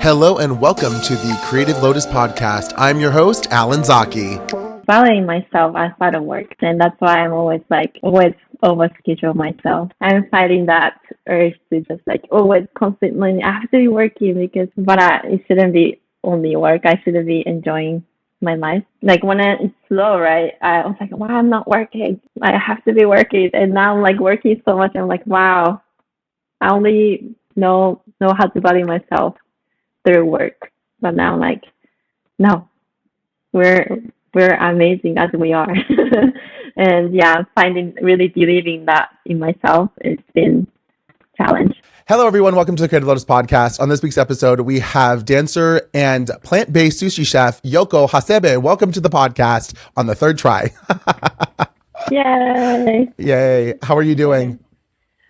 Hello and welcome to the Creative Lotus Podcast. I'm your host, Alan Zaki. Valuing myself outside of work, and that's why I'm always overschedule myself. I'm fighting that urge to just always constantly I have to be working it shouldn't be only work. I should be enjoying my life. Like when it's slow, right? I was like, wow, I'm not working. I have to be working, and now I'm like working so much. I'm like, wow, I only know how to value myself through work. But now I'm like, no, we're amazing as we are. And yeah, really believing that in myself, it's been a challenge. Hello, everyone. Welcome to the Creative Lotus Podcast. On this week's episode, we have dancer and plant-based sushi chef Yoko Hasebe. Welcome to the podcast on the third try. Yay! Yay! How are you doing?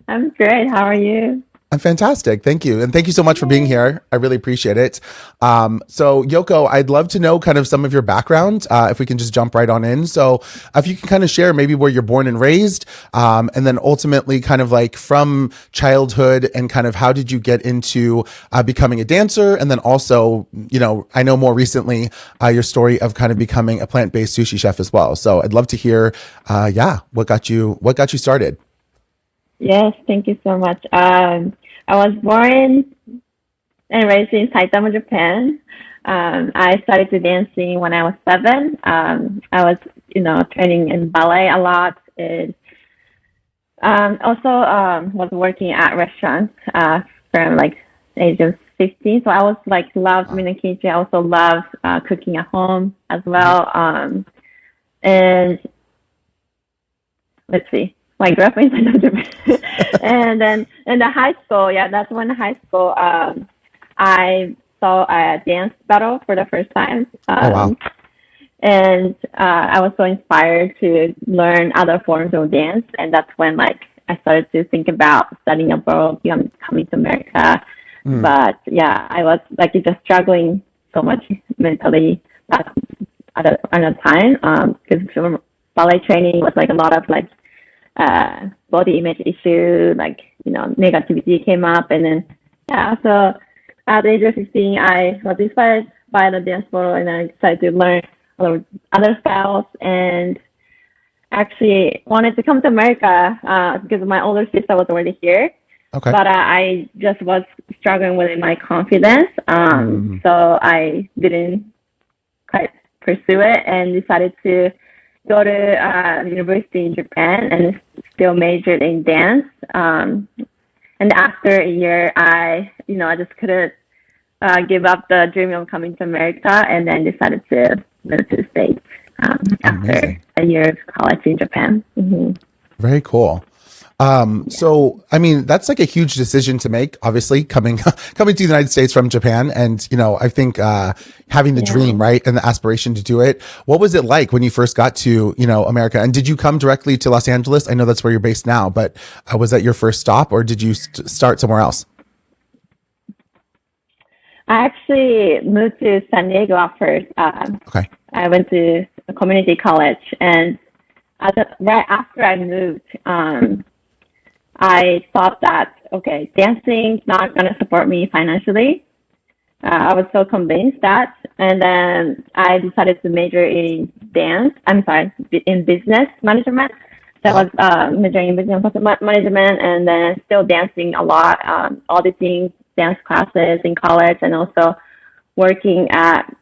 I'm great. How are you? I'm fantastic. Thank you. And thank you so much for being here. I really appreciate it. So Yoko, I'd love to know kind of some of your background, if we can just jump right on in. So if you can kind of share maybe where you're born and raised, and then ultimately kind of like from childhood and kind of how did you get into becoming a dancer? And then also, you know, I know more recently your story of kind of becoming a plant-based sushi chef as well. So I'd love to hear, what got you started? Yes, thank you so much. I was born and raised in Saitama, Japan. I started to dancing when I was 7. I was, training in ballet a lot. And also was working at restaurants from age of 15. So I was loved being in the kitchen. I also loved cooking at home as well. And let's see. I grew up in Japan. And then in the high school, that's when in high school, I saw a dance battle for the first time. Wow. And I was so inspired to learn other forms of dance. And that's when I started to think about studying abroad, coming to America. But I was just struggling so much mentally at the time. Because ballet training was a lot of body image issue, negativity came up, and then so at the age of 15 I was inspired by the dance world, and I decided to learn other styles, and actually wanted to come to America because my older sister was already here. Okay. But I just was struggling with my confidence, so I didn't quite pursue it and decided to go to university in Japan and still majored in dance. And after a year, I just couldn't give up the dream of coming to America, and then decided to move to the States after a year of college in Japan. Mm-hmm. Very cool. So, I mean, that's a huge decision to make, obviously coming to the United States from Japan. And, I think, having the dream, right. And the aspiration to do it. What was it like when you first got to, America? And did you come directly to Los Angeles? I know that's where you're based now, but was that your first stop, or did you start somewhere else? I actually moved to San Diego at first. Okay. I went to a community college, and right after I moved, I thought that, okay, dancing's not going to support me financially. I was so convinced that. And then I decided to major in in business management. So I was majoring in business management, and then still dancing a lot, auditing dance classes in college, and also working at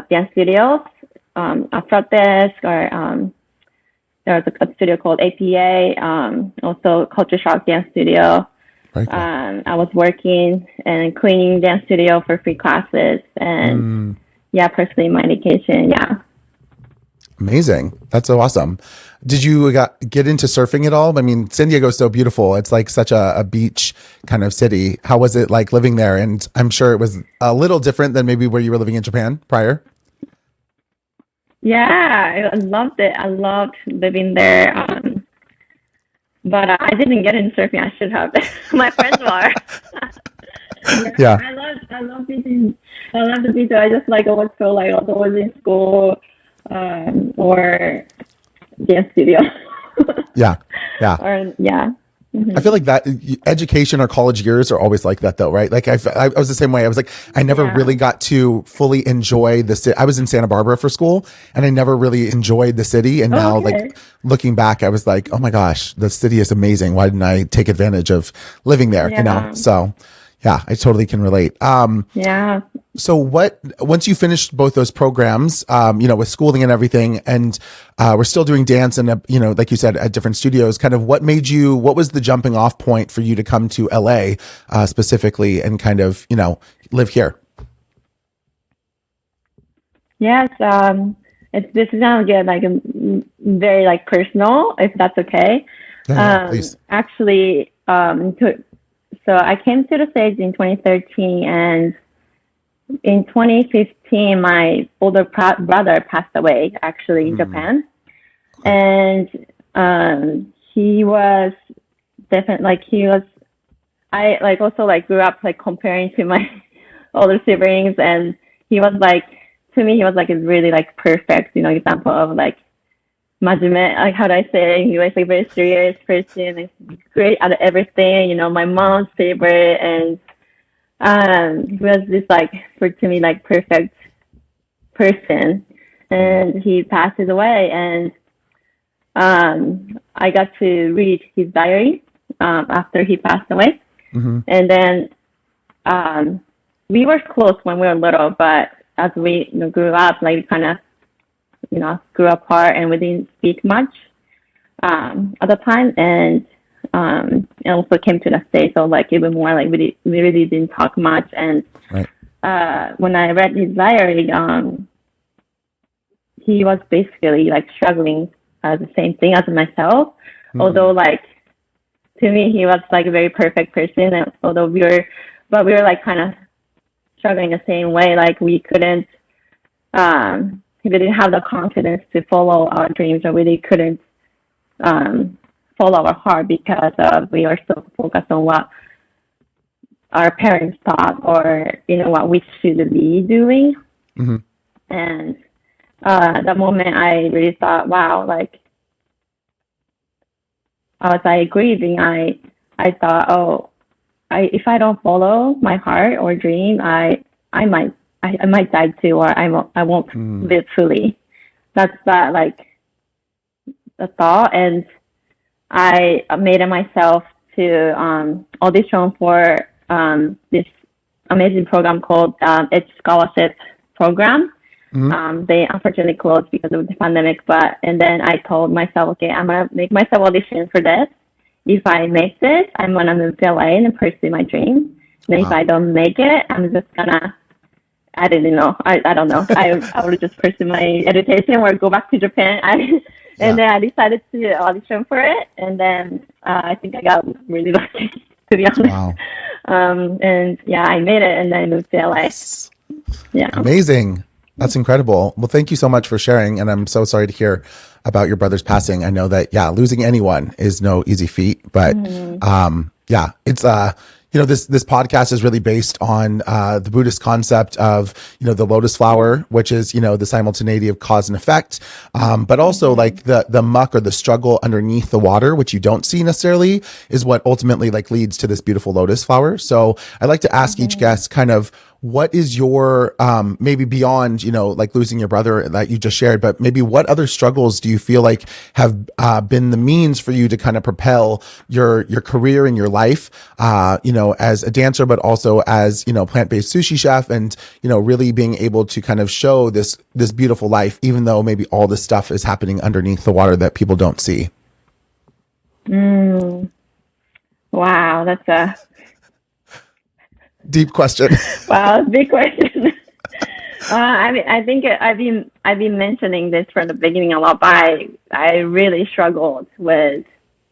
dance studios, a front desk, or there was a studio called APA, also Culture Shock Dance Studio. Cool. I was working and cleaning dance studio for free classes, and pursuing my education. Yeah. Amazing. That's so awesome. Did you get into surfing at all? I mean, San Diego is so beautiful. It's such a beach kind of city. How was it living there? And I'm sure it was a little different than maybe where you were living in Japan prior. Yeah, I loved it. I loved living there. But I didn't get into surfing. I should have. My friends were. Yeah. I love beaching. I love the beach. I just always feel I was always in school or dance studio. Yeah. Or I feel like that education or college years are always like that though, right? Like I was the same way. I was like, I never really got to fully enjoy the city. I was in Santa Barbara for school and I never really enjoyed the city. And now like looking back, I was like, oh my gosh, the city is amazing. Why didn't I take advantage of living there? You know? So yeah, I totally can relate. Yeah. So once you finished both those programs, with schooling and everything, and we're still doing dance and, like you said, at different studios, kind of what was the jumping off point for you to come to LA specifically and kind of, live here? Yes. This is gonna get like very like personal, if that's okay. Please. Actually, so I came to the States in 2013, and in 2015, my older brother passed away, actually, in Japan. And he was definitely, I like also like grew up like comparing to my older siblings, and he was like, to me, he was like a really like perfect, example of like majime, like how do I say it? He was like very serious person, like great at everything, my mom's favorite, and he was this like to me like perfect person, and he passes away, and I got to read his diary after he passed away, and then we were close when we were little, but as we grew up, like we kind of grew apart, and we didn't speak much at the time, and also came to the States, so like even more like we really didn't talk much. And when I read his diary, he was basically like struggling the same thing as myself. Although like to me he was like a very perfect person, and although we were like kind of struggling the same way. Like we couldn't we didn't have the confidence to follow our dreams, or really couldn't follow our heart because we are so focused on what our parents thought, or what we should be doing. And the moment I really thought, wow, like as I grieving, I thought, if I don't follow my heart or dream, I might die too, or I won't live fully. That's that like the thought, and I made it myself to audition for this amazing program called It's Scholarship Program. They unfortunately closed because of the pandemic, and then I told myself, okay, I'm gonna make myself audition for this. If I make it, I'm gonna move to LA and pursue my dream. And if I don't make it, I'm just gonna, I didn't know. I don't know. I would just pursue my education or go back to Japan. And then I decided to audition for it. And then I think I got really lucky, to be honest. Wow. And yeah, I made it, and then I moved to LA. Yeah. Amazing. That's incredible. Well, thank you so much for sharing. And I'm so sorry to hear about your brother's passing. I know that, losing anyone is no easy feat, but it's this podcast is really based on the Buddhist concept of the lotus flower, which is the simultaneity of cause and effect, but also like the muck or the struggle underneath the water, which you don't see necessarily, is what ultimately like leads to this beautiful lotus flower. So I like to ask each guest kind of, what is your maybe beyond like losing your brother that you just shared, but maybe what other struggles do you feel like have been the means for you to kind of propel your career and your life as a dancer, but also as plant-based sushi chef, and really being able to kind of show this beautiful life, even though maybe all this stuff is happening underneath the water that people don't see? Wow, that's a deep question. Wow, big question. I think I've been mentioning this from the beginning a lot, but I really struggled with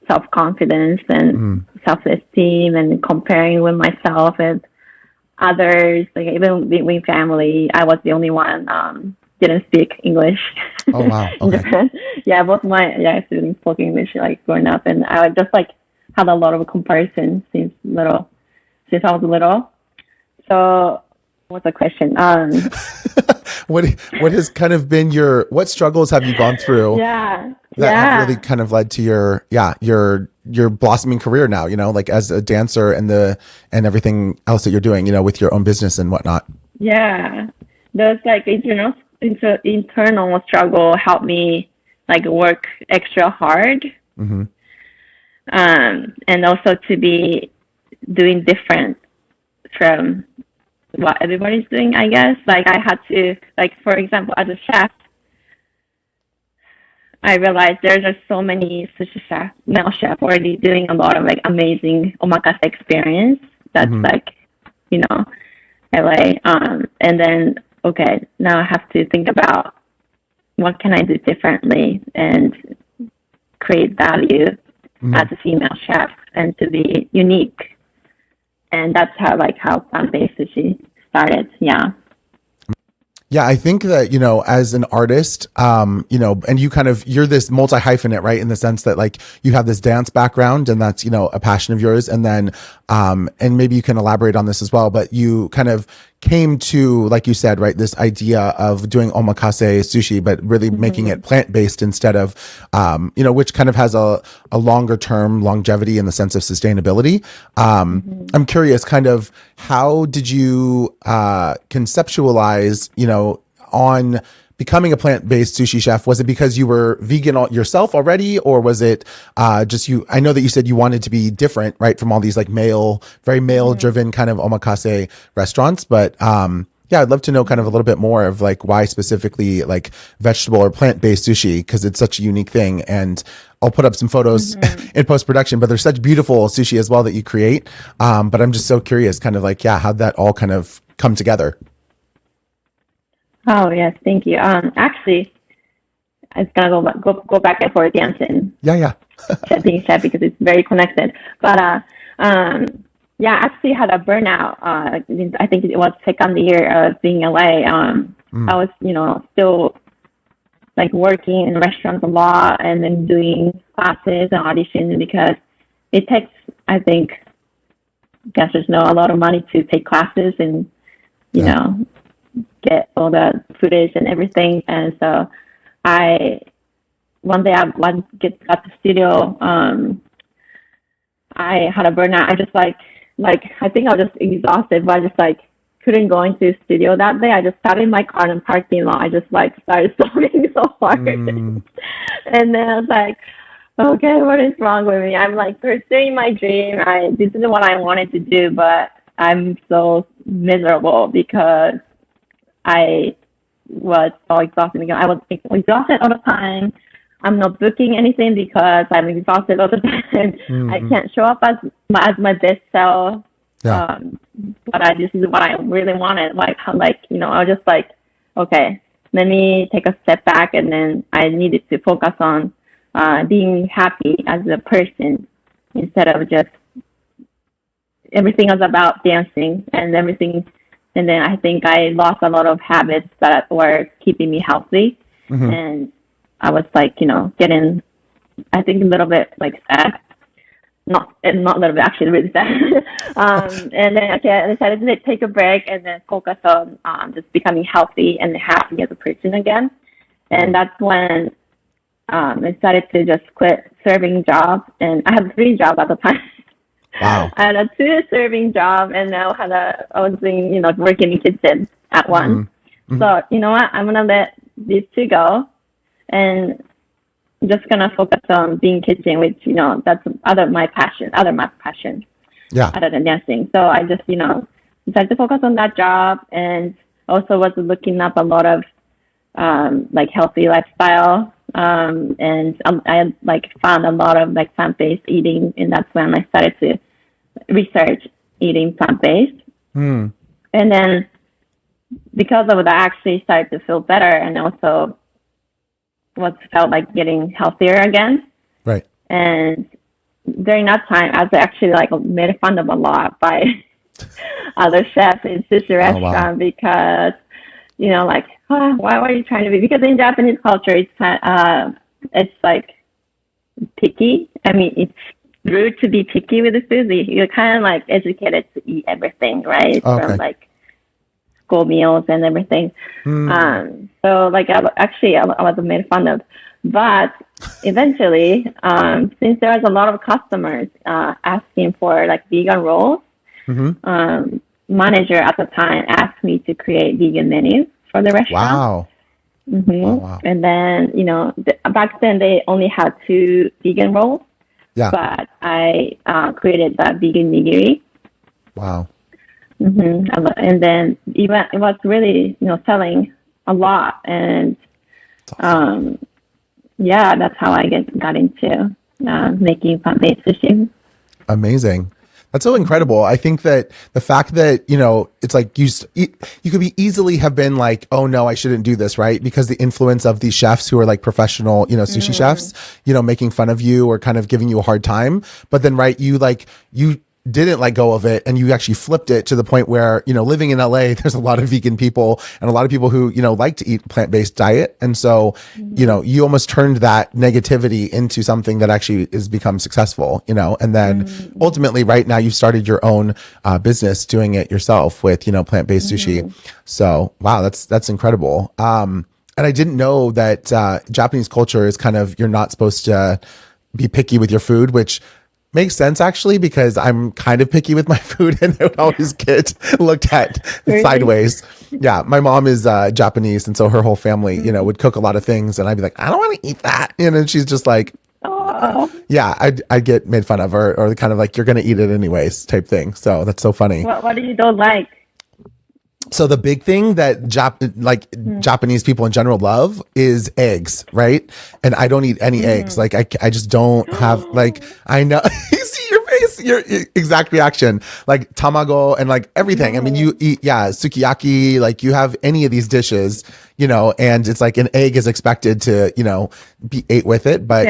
self-confidence and self-esteem, and comparing with myself and others. Like even with family, I was the only one didn't speak English. Oh wow! Okay. In Japan. Yeah, both my siblings spoke English like growing up, and I just like had a lot of comparison since I was little. So, what's the question? What has kind of been what struggles have you gone through? Yeah. that have Yeah. really kind of led to your blossoming career now, like as a dancer and everything else that you're doing, with your own business and whatnot. Yeah. Those like internal struggle helped me like work extra hard. Mm-hmm. And also to be doing different from what everybody's doing, I guess. Like I had to, like, for example, as a chef, I realized there's just so many sushi chef, male chef already doing a lot of like amazing omakase experience. That's like, LA. And then, okay, now I have to think about what can I do differently and create value as a female chef and to be unique. And that's how plant-based sushi started. Yeah. Yeah, I think that, as an artist, and you're this multi-hyphenate, right? In the sense that like you have this dance background and that's, a passion of yours. And then, and maybe you can elaborate on this as well, but you kind of came to, like you said, right, this idea of doing omakase sushi, but really making it plant-based instead of, which kind of has a longer term longevity in the sense of sustainability. I'm curious, kind of, how did you conceptualize, on becoming a plant-based sushi chef? Was it because you were vegan yourself already, or was it just you? I know that you said you wanted to be different, right, from all these like very male-driven kind of omakase restaurants. But yeah, I'd love to know kind of a little bit more of like why specifically like vegetable or plant-based sushi, because it's such a unique thing. And I'll put up some photos in post-production, but there's such beautiful sushi as well that you create. But I'm just so curious, kind of like, how'd that all kind of come together? Oh yes, thank you. Actually, it's gonna go back and forth dancing. Yeah. Being said because it's very connected. But yeah, I actually had a burnout. I think it was second year of being LA. I was, still like working in restaurants a lot and then doing classes and auditions because it takes, I think, dancers know a lot of money to take classes and, get all the footage and everything. And so one day I get at the studio, I had a burnout. I just like I think I was just exhausted, but I just like couldn't go into the studio that day. I just sat in my car in the parking lot. I just like started sobbing so hard. And then I was like, okay, what is wrong with me? I'm like pursuing my dream. This is what I wanted to do, but I'm so miserable because I was so exhausted. I was exhausted all the time. I'm not booking anything because I'm exhausted all the time. I can't show up as my best self. Yeah. But this is what I really wanted. I was just like, okay, let me take a step back, and then I needed to focus on being happy as a person instead of just everything was about dancing and everything. And then I think I lost a lot of habits that were keeping me healthy. And I was like, getting, I think, a little bit like sad. Not a little bit, actually really sad. And then I decided to take a break and then focus on just becoming healthy and happy as a person again. And that's when I started to just quit serving jobs. And I had 3 jobs at the time. Wow. I had a 2 serving job, and now I was doing, working in kitchen at one. So, you know what? I'm going to let these 2 go, and I'm just going to focus on being kitchen, which, that's my passion, Yeah. other than dancing. So I just, decided to focus on that job, and also was looking up a lot of, healthy lifestyle. And I found a lot of plant-based eating, and that's when I started to research eating plant-based. And then because of that, I actually started to feel better, and also felt like getting healthier again. Right. And during that time, I was actually made fun of a lot by other chefs in sushi restaurant because, why are you trying to be? Because in Japanese culture, it's picky. I mean, it's rude to be picky with the food. You're kind of educated to eat everything, right? Okay. From school meals and everything. So I was made fun of, but eventually, since there was a lot of customers asking for like vegan rolls, manager at the time asked me to create vegan menus for the restaurant. Wow. Wow. And then, back then they only had 2 vegan rolls, Yeah. but I created the vegan nigiri. Wow. And then it was really, selling a lot. And that's how I got into making plant-based sushi. Amazing. That's so incredible. I think that the fact that, it's like you could be easily have been like, oh no, I shouldn't do this, right? Because the influence of these chefs who are like professional, sushi chefs, making fun of you or kind of giving you a hard time. But then, right, you didn't let go of it and you actually flipped it to the point where, living in LA, there's a lot of vegan people and a lot of people who, like to eat plant-based diet. And so, you almost turned that negativity into something that actually has become successful, and then ultimately right now you've started your own business doing it yourself with, plant-based sushi. So, wow, that's incredible. And I didn't know that Japanese culture is kind of, you're not supposed to be picky with your food, which makes sense actually, because I'm kind of picky with my food and I would always get looked at sideways. Yeah. My mom is Japanese. And so her whole family, would cook a lot of things and I'd be like, I don't want to eat that. And she's just like, yeah, I get made fun of or kind of like, you're going to eat it anyways type thing. So that's so funny. What do you don't like? So the big thing that Japanese people in general love is eggs, right? And I don't eat any eggs. Like I just don't have I know you see your face, your exact reaction, like tamago and like everything. I mean, you eat, sukiyaki, like you have any of these dishes, and it's like an egg is expected to, be ate with it. But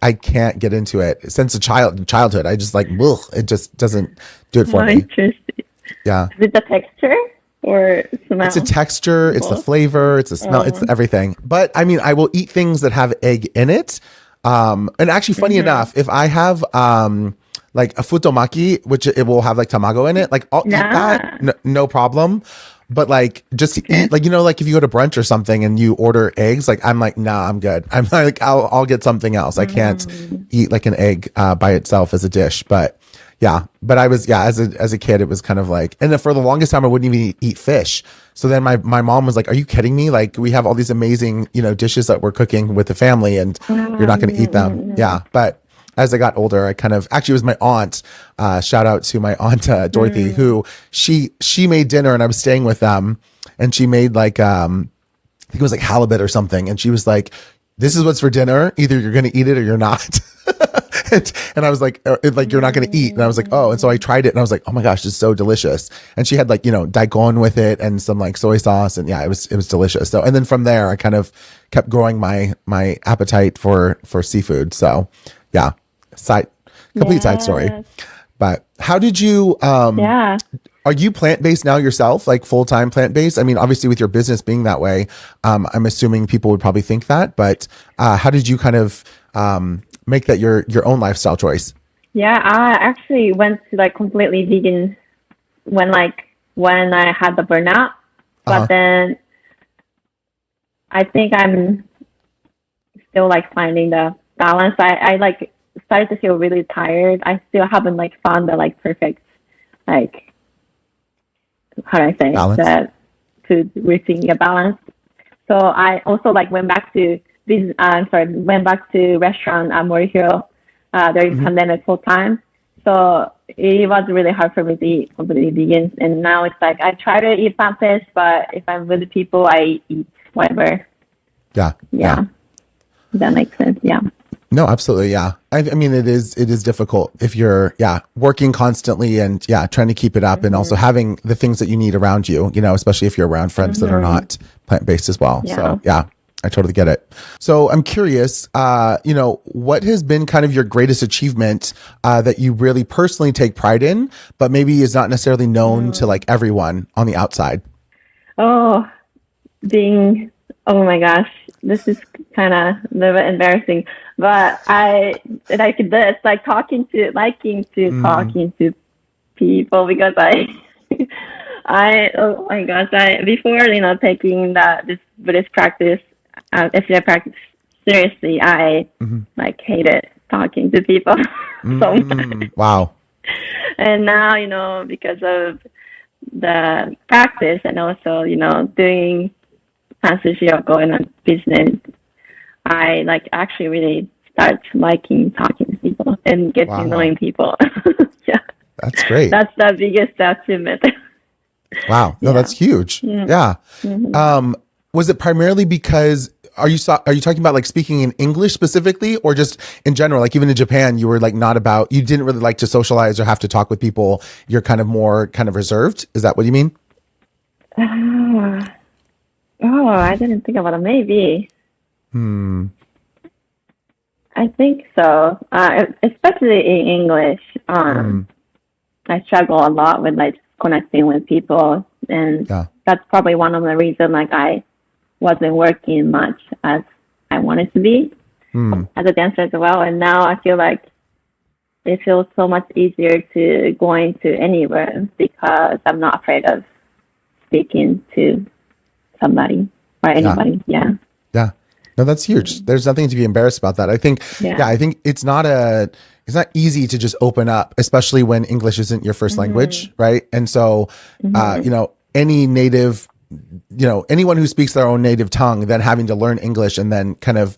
I can't get into it since childhood. I just like, ugh, it just doesn't do it for me. Interesting. Yeah. Is it the texture? Or smell? It's a texture, it's the flavor, it's the smell, it's everything. But I mean, I will eat things that have egg in it. And actually, funny enough, if I have like a futomaki, which it will have like tamago in it, like I'll eat that, no problem. But like just to eat, like like if you go to brunch or something and you order eggs, like I'm like, nah, I'm good. I'm like, I'll get something else. I can't eat like an egg by itself as a dish, but. Yeah. But I was, as a kid, it was kind of like, and then for the longest time, I wouldn't even eat fish. So then my mom was like, are you kidding me? Like we have all these amazing, dishes that we're cooking with the family and you're not going to eat them. Yeah. But as I got older, I kind of, actually it was my aunt, shout out to my aunt, Dorothy, who she made dinner and I was staying with them and she made like, I think it was like halibut or something. And she was like, this is what's for dinner. Either you're going to eat it or you're not. and I was like, you're not going to eat. And I was like, oh, and so I tried it and I was like, oh my gosh, it's so delicious. And she had like, daikon with it and some like soy sauce. And yeah, it was delicious. So, and then from there, I kind of kept growing my appetite for seafood. So yeah, complete side story. But how did you, are you plant-based now yourself, like full-time plant-based? I mean, obviously with your business being that way, I'm assuming people would probably think that, but how did you kind of make that your own lifestyle choice? Yeah, I actually went to like completely vegan when I had the burnout, but then I think I'm still like finding the balance. I like started to feel really tired. I still haven't like found the like perfect like how do I say balance? That food routine balance. So I also like went back to restaurant at Morihiro during pandemic full time. So it was really hard for me to eat completely vegan. And now it's like I try to eat plant-based, but if I'm with the people, I eat whatever. Yeah. That makes sense. Yeah. No, absolutely. Yeah. I mean, it is difficult if you're, working constantly and trying to keep it up and also having the things that you need around you, especially if you're around friends that are not plant-based as well. So I totally get it. So I'm curious, what has been kind of your greatest achievement, that you really personally take pride in, but maybe is not necessarily known to like everyone on the outside? Oh my gosh, this is kind of a little bit embarrassing, but I like this, like liking to talking to people because oh my gosh, before taking this Buddhist practice, if I practice seriously, I like hated talking to people so much. Wow. And now, because of the practice and also, doing Sushi or going on business, I like actually really start liking talking to people and getting knowing people. Yeah. That's great. That's the biggest achievement. Wow. No, that's huge. Yeah. Was it primarily because are you talking about like speaking in English specifically, or just in general? Like even in Japan, you were like you didn't really like to socialize or have to talk with people. You're kind of more kind of reserved. Is that what you mean? I didn't think about it. Maybe. I think so. Especially in English, I struggle a lot with like connecting with people, and that's probably one of the reasons like I wasn't working much as I wanted to be as a dancer as well. And now I feel like it feels so much easier to go into anywhere because I'm not afraid of speaking to somebody or anybody. Yeah. No, that's huge. There's nothing to be embarrassed about that. I think, I think it's not easy to just open up, especially when English isn't your first language. Right. And so, any native, anyone who speaks their own native tongue, then having to learn English and then kind of,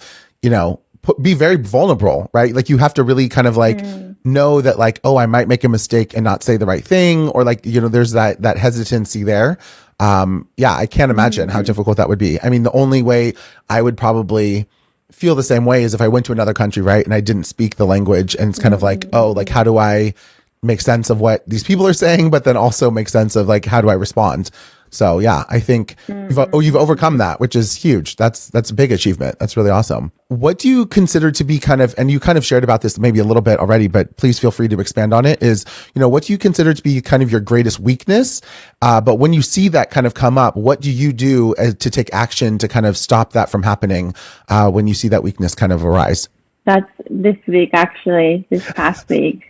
be very vulnerable, right? Like you have to really kind of like know that like, oh, I might make a mistake and not say the right thing, or like, there's that hesitancy there. I can't imagine how difficult that would be. I mean, the only way I would probably feel the same way is if I went to another country, right? And I didn't speak the language, and it's kind of like, oh, like how do I make sense of what these people are saying, but then also make sense of like, how do I respond? So yeah, I think you've overcome that, which is huge. That's a big achievement. That's really awesome. What do you consider to be kind of, and you kind of shared about this maybe a little bit already, but please feel free to expand on it, is, what do you consider to be kind of your greatest weakness? But when you see that kind of come up, what do you do to take action to kind of stop that from happening when you see that weakness kind of arise? That's this week, actually, this past week.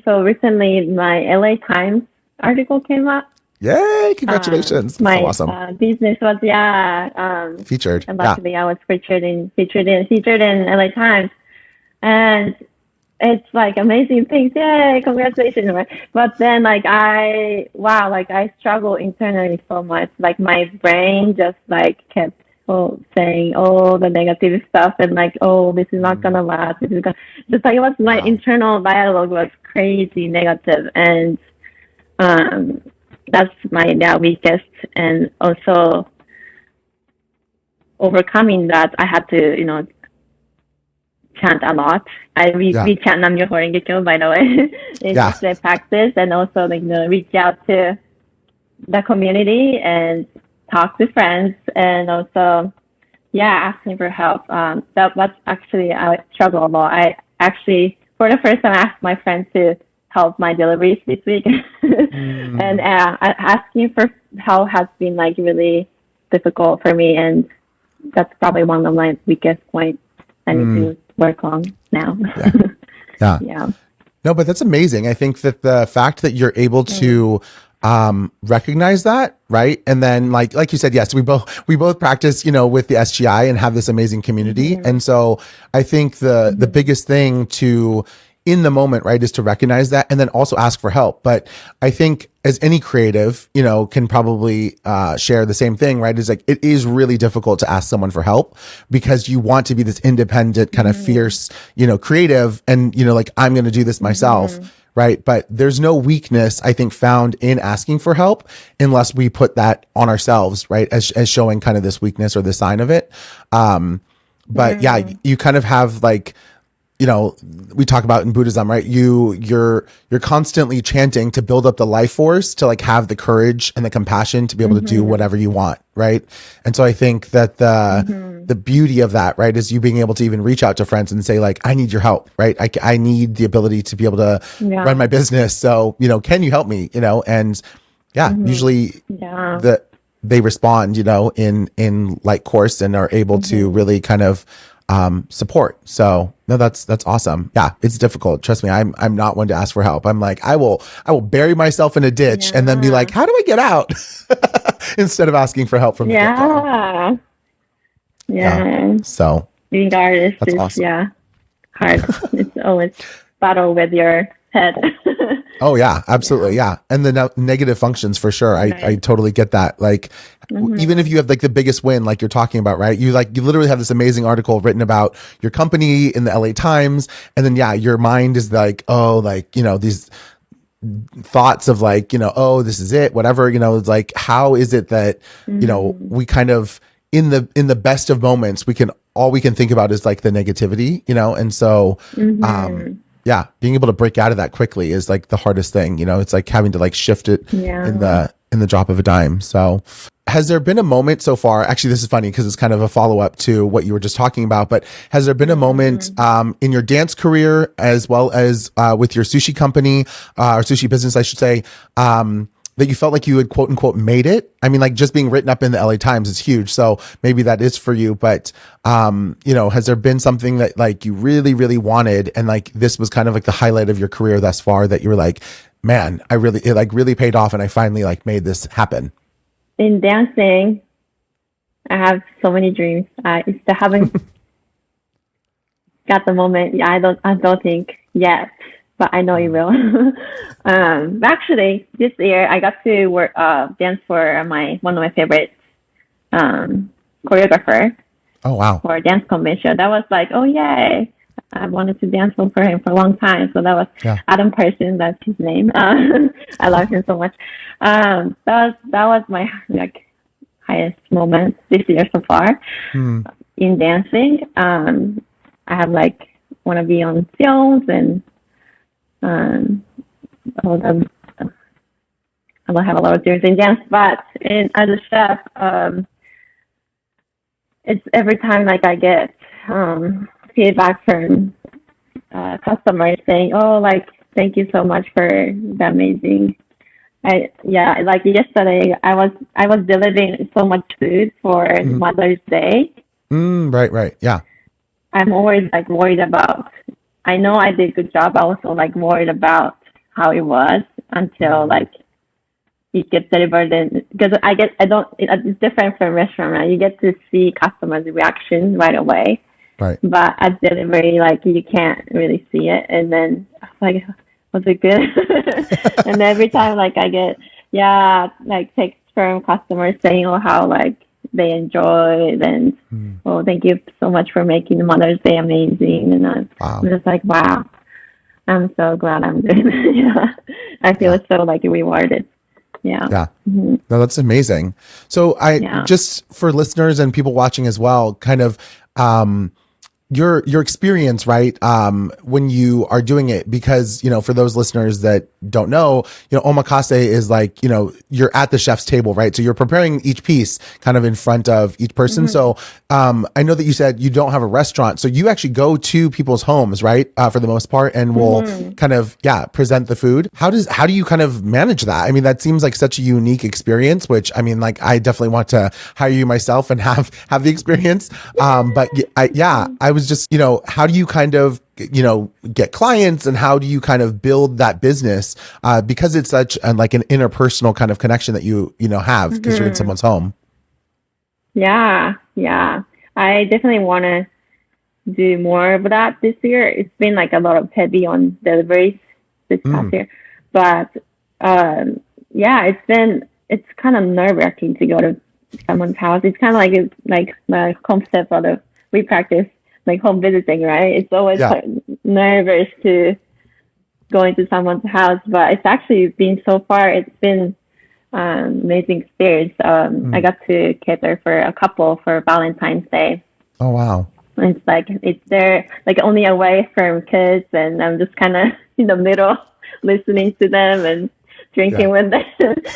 So recently my LA Times article came up. Yay! Congratulations! That's my so awesome. Business was featured. And luckily I was featured in LA Times, and it's like amazing things. Yay! Congratulations! But then I struggle internally so much. Like my brain just like kept saying all the negative stuff and like, oh, this is not gonna last. This is gonna just like it was my internal dialogue was crazy negative, and that's my weakest. And also overcoming that, I had to chant a lot. We chant Nam Myoho Renge Kyo, by the way. It's just a practice, and also reach out to the community and talk to friends, and also, asking for help. That's actually, I struggle a lot. I actually, for the first time, asked my friend to help my deliveries this week. And asking for help has been like really difficult for me, and that's probably one of my weakest points I need to work on now. Yeah. No, but that's amazing. I think that the fact that you're able to recognize that, right? And then like you said, yes, we both practice, with the SGI and have this amazing community. And so I think the biggest thing to in the moment, right, is to recognize that and then also ask for help. But I think as any creative, can probably share the same thing, right? Is like, it is really difficult to ask someone for help because you want to be this independent, kind of fierce, creative, and, like, I'm going to do this myself. Right. But there's no weakness, I think, found in asking for help unless we put that on ourselves, right, as showing kind of this weakness or the sign of it. But you kind of have like, we talk about in Buddhism, right? You're constantly chanting to build up the life force to like have the courage and the compassion to be able to do whatever you want, right? And so I think that the beauty of that, right, is you being able to even reach out to friends and say like, I need your help, right? I need the ability to be able to run my business. So, can you help me? And usually they respond, in like course and are able to really kind of support. So No, that's awesome. Yeah, it's difficult. Trust me, I'm not one to ask for help. I'm like, I will bury myself in a ditch and then be like, how do I get out? Instead of asking for help from the get-go. Yeah. Yeah. Yeah. So Being artist that's is, awesome. hard. It's always battle with your head. Oh yeah, absolutely. Yeah. And the negative functions for sure. I Right. totally get that. Like even if you have like the biggest win, like you're talking about, right? You literally have this amazing article written about your company in the LA Times. And then, yeah, your mind is like, oh, like, these thoughts of like, oh, this is it, whatever, it's like, how is it that, we kind of in the best of moments, all we can think about is like the negativity, and so, yeah, being able to break out of that quickly is like the hardest thing, it's like having to like shift it in the drop of a dime. So has there been a moment so far, actually this is funny because it's kind of a follow-up to what you were just talking about, but has there been a moment in your dance career as well as with your sushi company or sushi business, I should say, that you felt like you had quote unquote made it? I mean, like just being written up in the LA Times is huge. So maybe that is for you, but, has there been something that like you really, really wanted and like this was kind of like the highlight of your career thus far that you were like, man, it like really paid off and I finally like made this happen? In dancing, I have so many dreams. I still haven't got the moment. Yeah, I don't think yet, but I know it will. Actually, this year I got to work dance for one of my favorite choreographer. Oh wow! For a dance convention. That was like, oh yay! I wanted to dance for him for a long time. So that was Adam Person. That's his name. I love him so much. That was my like highest moment this year so far in dancing. I have like want to be on films and I will have a lot of dreams in dance. But as a chef, it's every time like I get feedback from customers saying, "Oh, like thank you so much for the amazing." Like yesterday, I was delivering so much food for Mother's Day. Right, yeah. I'm always like worried about. I know I did a good job. I also like worried about how it was until like it gets delivered, and because it's different from restaurant. Right? You get to see customers' reactions right away. Right. But at delivery, like you can't really see it. And then I was like, was it good? And every time like I get, like texts from customers saying, oh, how like they enjoy it and, oh, thank you so much for making Mother's Day amazing. And I'm just like, wow, I'm so glad I'm doing it. I feel so like rewarded. Yeah. No, that's amazing. So just for listeners and people watching as well, kind of, your experience, right? When you are doing it, because, for those listeners that don't know, omakase is like, you're at the chef's table, right? So you're preparing each piece kind of in front of each person. So, I know that you said you don't have a restaurant. So you actually go to people's homes, right? For the most part, and will kind of, present the food. How do you kind of manage that? I mean, that seems like such a unique experience, which I mean, like, I definitely want to hire you myself and have the experience. But I was just, how do you kind of, get clients and how do you kind of build that business? Because it's such like an interpersonal kind of connection that you have because you're in someone's home. Yeah. I definitely want to do more of that this year. It's been like a lot of heavy on deliveries this past year, but it's kind of nerve-wracking to go to someone's house. It's kind of like the concept of we practice like home visiting, right? It's always nervous to go into someone's house, but it's actually been so far. It's been amazing experience. I got to cater for a couple for Valentine's Day. Oh wow! And it's like they're like only away from kids, and I'm just kind of in the middle, listening to them and drinking with them,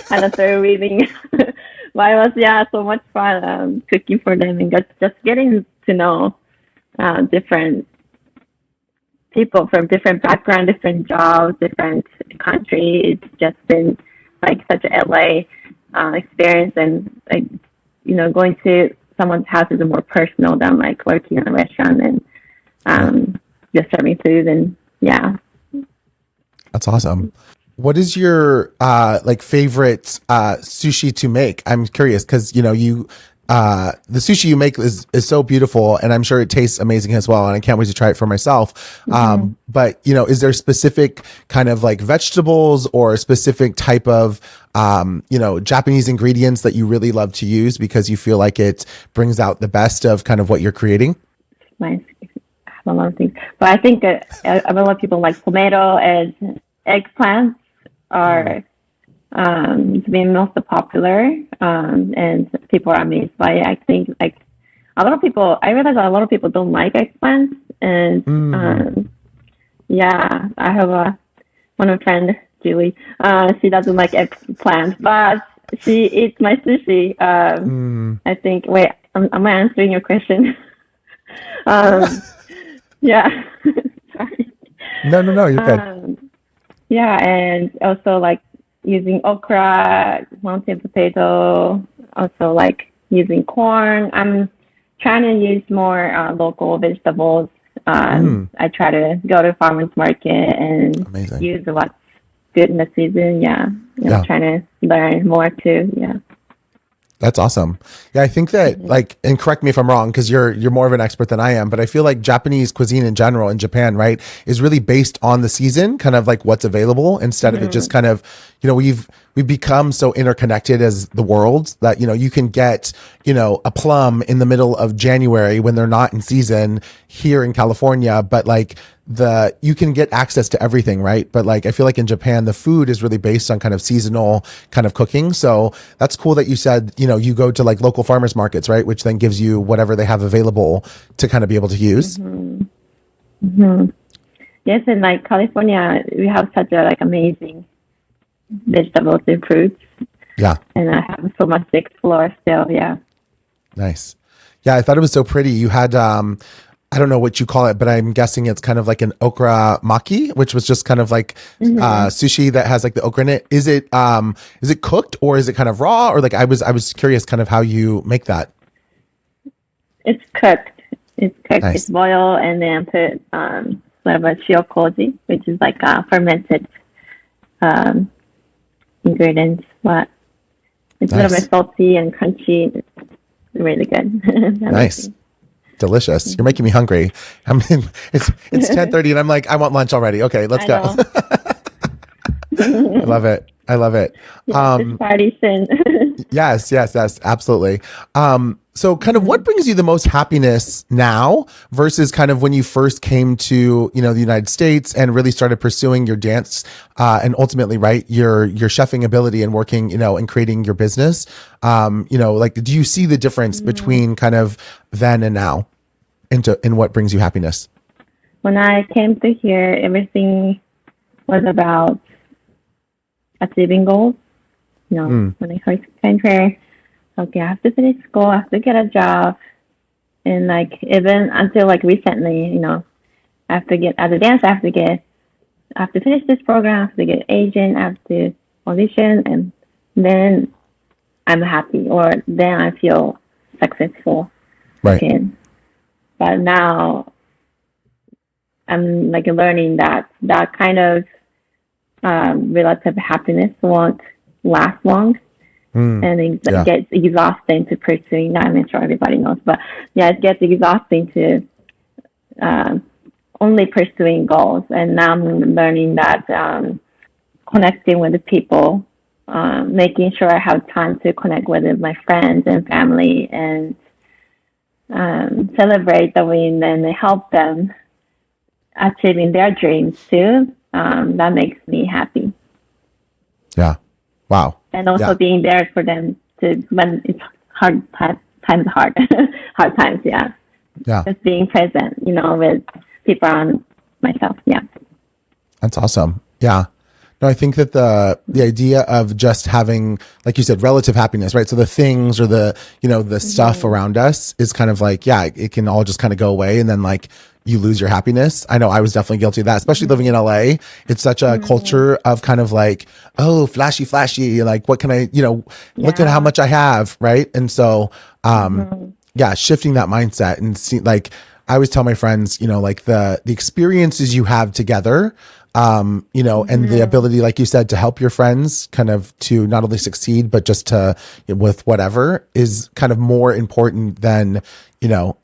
kind of through reading. But it was so much fun cooking for them and just getting to know different people from different backgrounds, different jobs, different countries. It's just been like such a LA experience, and like going to someone's house is more personal than like working in a restaurant. And just serving food and yeah. That's awesome. What is your like favorite sushi to make? I'm curious because you the sushi you make is so beautiful, and I'm sure it tastes amazing as well. And I can't wait to try it for myself. But is there specific kind of like vegetables or a specific type of Japanese ingredients that you really love to use because you feel like it brings out the best of kind of what you're creating? Nice. I have a lot of things, but I think a lot of people like tomato and eggplants are being most popular, and people are amazed by it. I think like I realize a lot of people don't like eggplants, and yeah, I have one of friend, Julie. She doesn't like eggplant, but she eats my sushi. I think. Wait, am I answering your question? Yeah. Sorry. No, you're good. Yeah, and also like using okra, mountain potato, also like using corn. I'm trying to use more local vegetables. I try to go to farmers market and use what's good in the season. Yeah. I'm trying to learn more too. Yeah. That's awesome. Yeah, I think that like, and correct me if I'm wrong, because you're more of an expert than I am, but I feel like Japanese cuisine in general in Japan, right, is really based on the season, kind of like what's available instead of it just kind of, we've become so interconnected as the world that, you can get, a plum in the middle of January when they're not in season here in California, but like you can get access to everything, right? But like, I feel like in Japan, the food is really based on kind of seasonal kind of cooking. So that's cool that you said, you go to like local farmers markets, right? Which then gives you whatever they have available to kind of be able to use. Yes. And like California, we have such a like amazing vegetables and fruits. Yeah. And I have so much to explore still. Yeah. Nice. Yeah. I thought it was so pretty. You had, I don't know what you call it, but I'm guessing it's kind of like an okra maki, which was just kind of like sushi that has like the okra in it. Is it cooked or is it kind of raw? Or like I was curious kind of how you make that. It's cooked. Nice. It's boiled and then put whatever shiokoji, which is like fermented ingredients. But it's a little bit salty and crunchy. It's really good. Nice. Delicious. You're making me hungry. I mean, it's 10:30 and I'm like, I want lunch already. Okay, let's go. I love it. Yeah, it's party soon. Yes, absolutely. So kind of what brings you the most happiness now versus kind of when you first came to, the United States and really started pursuing your dance, and ultimately, right, your chefing ability and working, and creating your business. Like, do you see the difference between kind of then and now in what brings you happiness? When I came to here, everything was about achieving goals. When I first came here, okay, I have to finish school, I have to get a job. And like, even until like recently, I have to get, as a dancer, I have to finish this program, I have to get an agent, I have to audition, and then I'm happy, or then I feel successful. Right. Again. But now I'm like learning that kind of relative happiness won't last long. And it gets exhausting to pursuing that. I'm sure everybody knows, but yeah, it gets exhausting to only pursuing goals. And now I'm learning that connecting with the people, making sure I have time to connect with my friends and family and celebrate the win and help them achieving their dreams too. That makes me happy. Yeah. Wow. And also being there for them when it's hard times, hard times. Yeah. Just being present, with people around myself. Yeah. That's awesome. Yeah. No, I think that the idea of just having, like you said, relative happiness, right? So the things or the stuff around us is kind of like, it can all just kind of go away. And then like you lose your happiness. I know I was definitely guilty of that, especially living in LA. It's such a culture of kind of like, oh, flashy, like, what can I, look at how much I have. Right. And so, shifting that mindset and see, like, I always tell my friends, like the experiences you have together, and the ability, like you said, to help your friends kind of to not only succeed, but just to, with whatever is kind of more important than,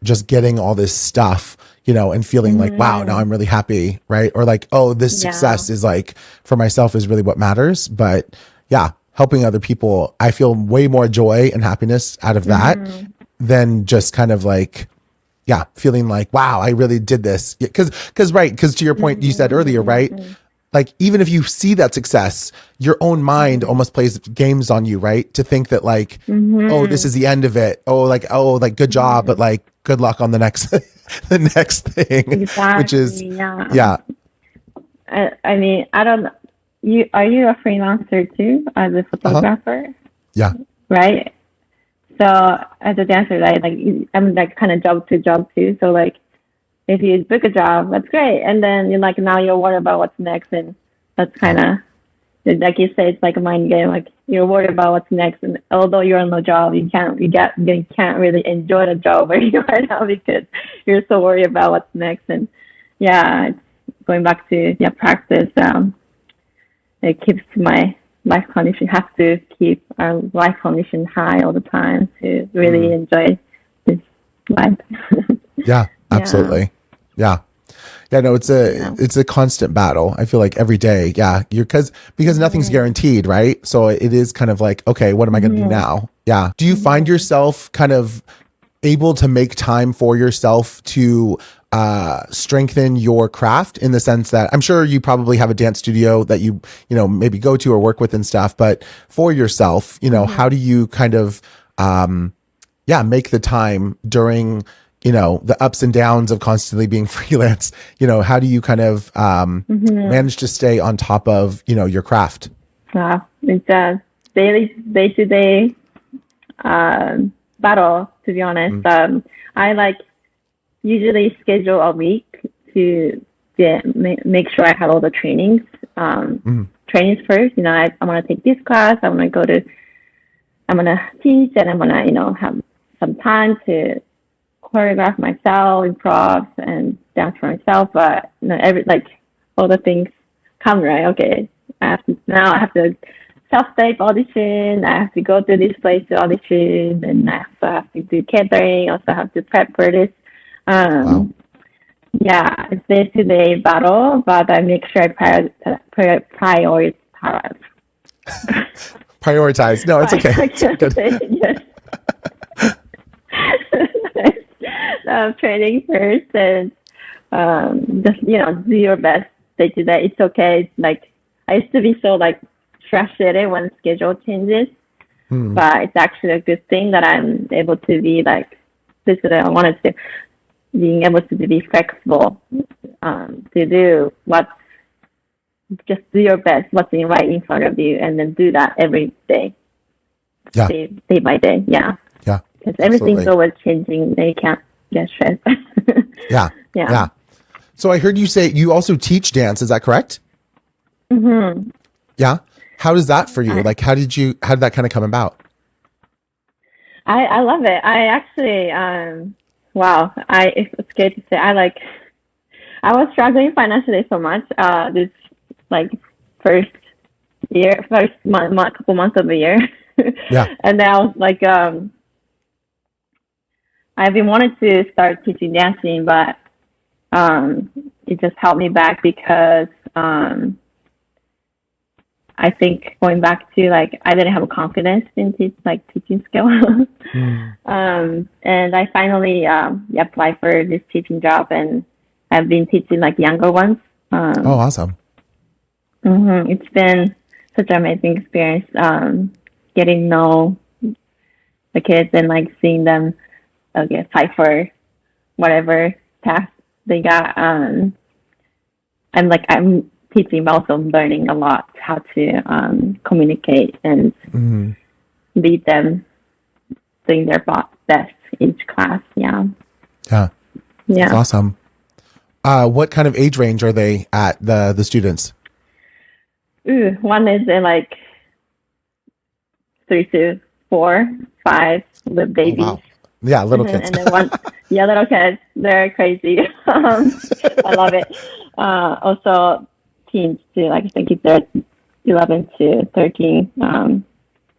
just getting all this stuff, and feeling like, wow, now I'm really happy. Right. Or like, oh, this success is like for myself is really what matters. But yeah, helping other people, I feel way more joy and happiness out of that than just kind of like, feeling like, wow, I really did this. Because to your point, you said earlier, right? Like, even if you see that success, your own mind almost plays games on you, right? To think that like, oh, this is the end of it. Oh, like good job, but like, good luck on the next, the next thing, Exactly. which is, I mean, I don't. Are you a freelancer too as a photographer? Yeah. Right. So as a dancer, right, like I'm like kind of job to job too. So like, if you book a job, that's great, and then you're like now you're worried about what's next, and that's kind of like you say, it's like a mind game. Like you're worried about what's next, and although you're on the job, you can't really enjoy the job where you are now because you're so worried about what's next. And it's going back to practice. It keeps my life condition, have to keep our life condition high all the time to really enjoy this life. Yeah, absolutely. Yeah. No, it's a constant battle. I feel like every day. Yeah. Because nothing's guaranteed, right? So it is kind of like, okay, what am I going to do now? Yeah. Do you find yourself kind of able to make time for yourself to strengthen your craft, in the sense that I'm sure you probably have a dance studio that you maybe go to or work with and stuff, but for yourself, how do you kind of make the time during the ups and downs of constantly being freelance? How do you kind of manage to stay on top of your craft? It's a day-to-day battle, to be honest. I usually schedule a week to make sure I have all the trainings first. I want to take this class. I'm going to teach, and I'm going to have some time to choreograph myself, improv, and dance for myself. But all the things come, right. Okay, I have to self-tape audition. I have to go to this place to audition, and I also have to do catering. Also have to prep for this. Wow. Yeah, it's day-to-day battle, but I make sure I prioritize. Prioritize. No, it's okay. It's good. Training first, and just do your best day to day. It's okay. It's like I used to be so frustrated when schedule changes, but it's actually a good thing that I'm able to be this is what I wanted to, being able to be flexible, to do just do your best, what's right in front of you, and then do that every day, day by day. Yeah, because everything's always changing. They can't get stressed. Yeah. So I heard you say you also teach dance. Is that correct? Mm-hmm. Yeah. How does that for you? How did that kind of come about? I love it. I actually, it's good to say. I was struggling financially so much, this first couple months of the year. Yeah. And then I was I've been wanting to start teaching dancing, but it just held me back because I think going back to I didn't have confidence in teaching skill. And I finally applied for this teaching job, and I've been teaching younger ones. Awesome. It's been such an amazing experience, getting to know the kids and seeing them fight for whatever task they got. And I'm teaching, but also learning a lot how to communicate and lead them, doing their best each class. Yeah. That's awesome. What kind of age range are they at, the students? One is in 3 to 4, 5, the babies. Oh, wow. Yeah, little kids. And then little kids, they're crazy. I love it. Also, teens too. Like I think it's they're 11 to 13. I'm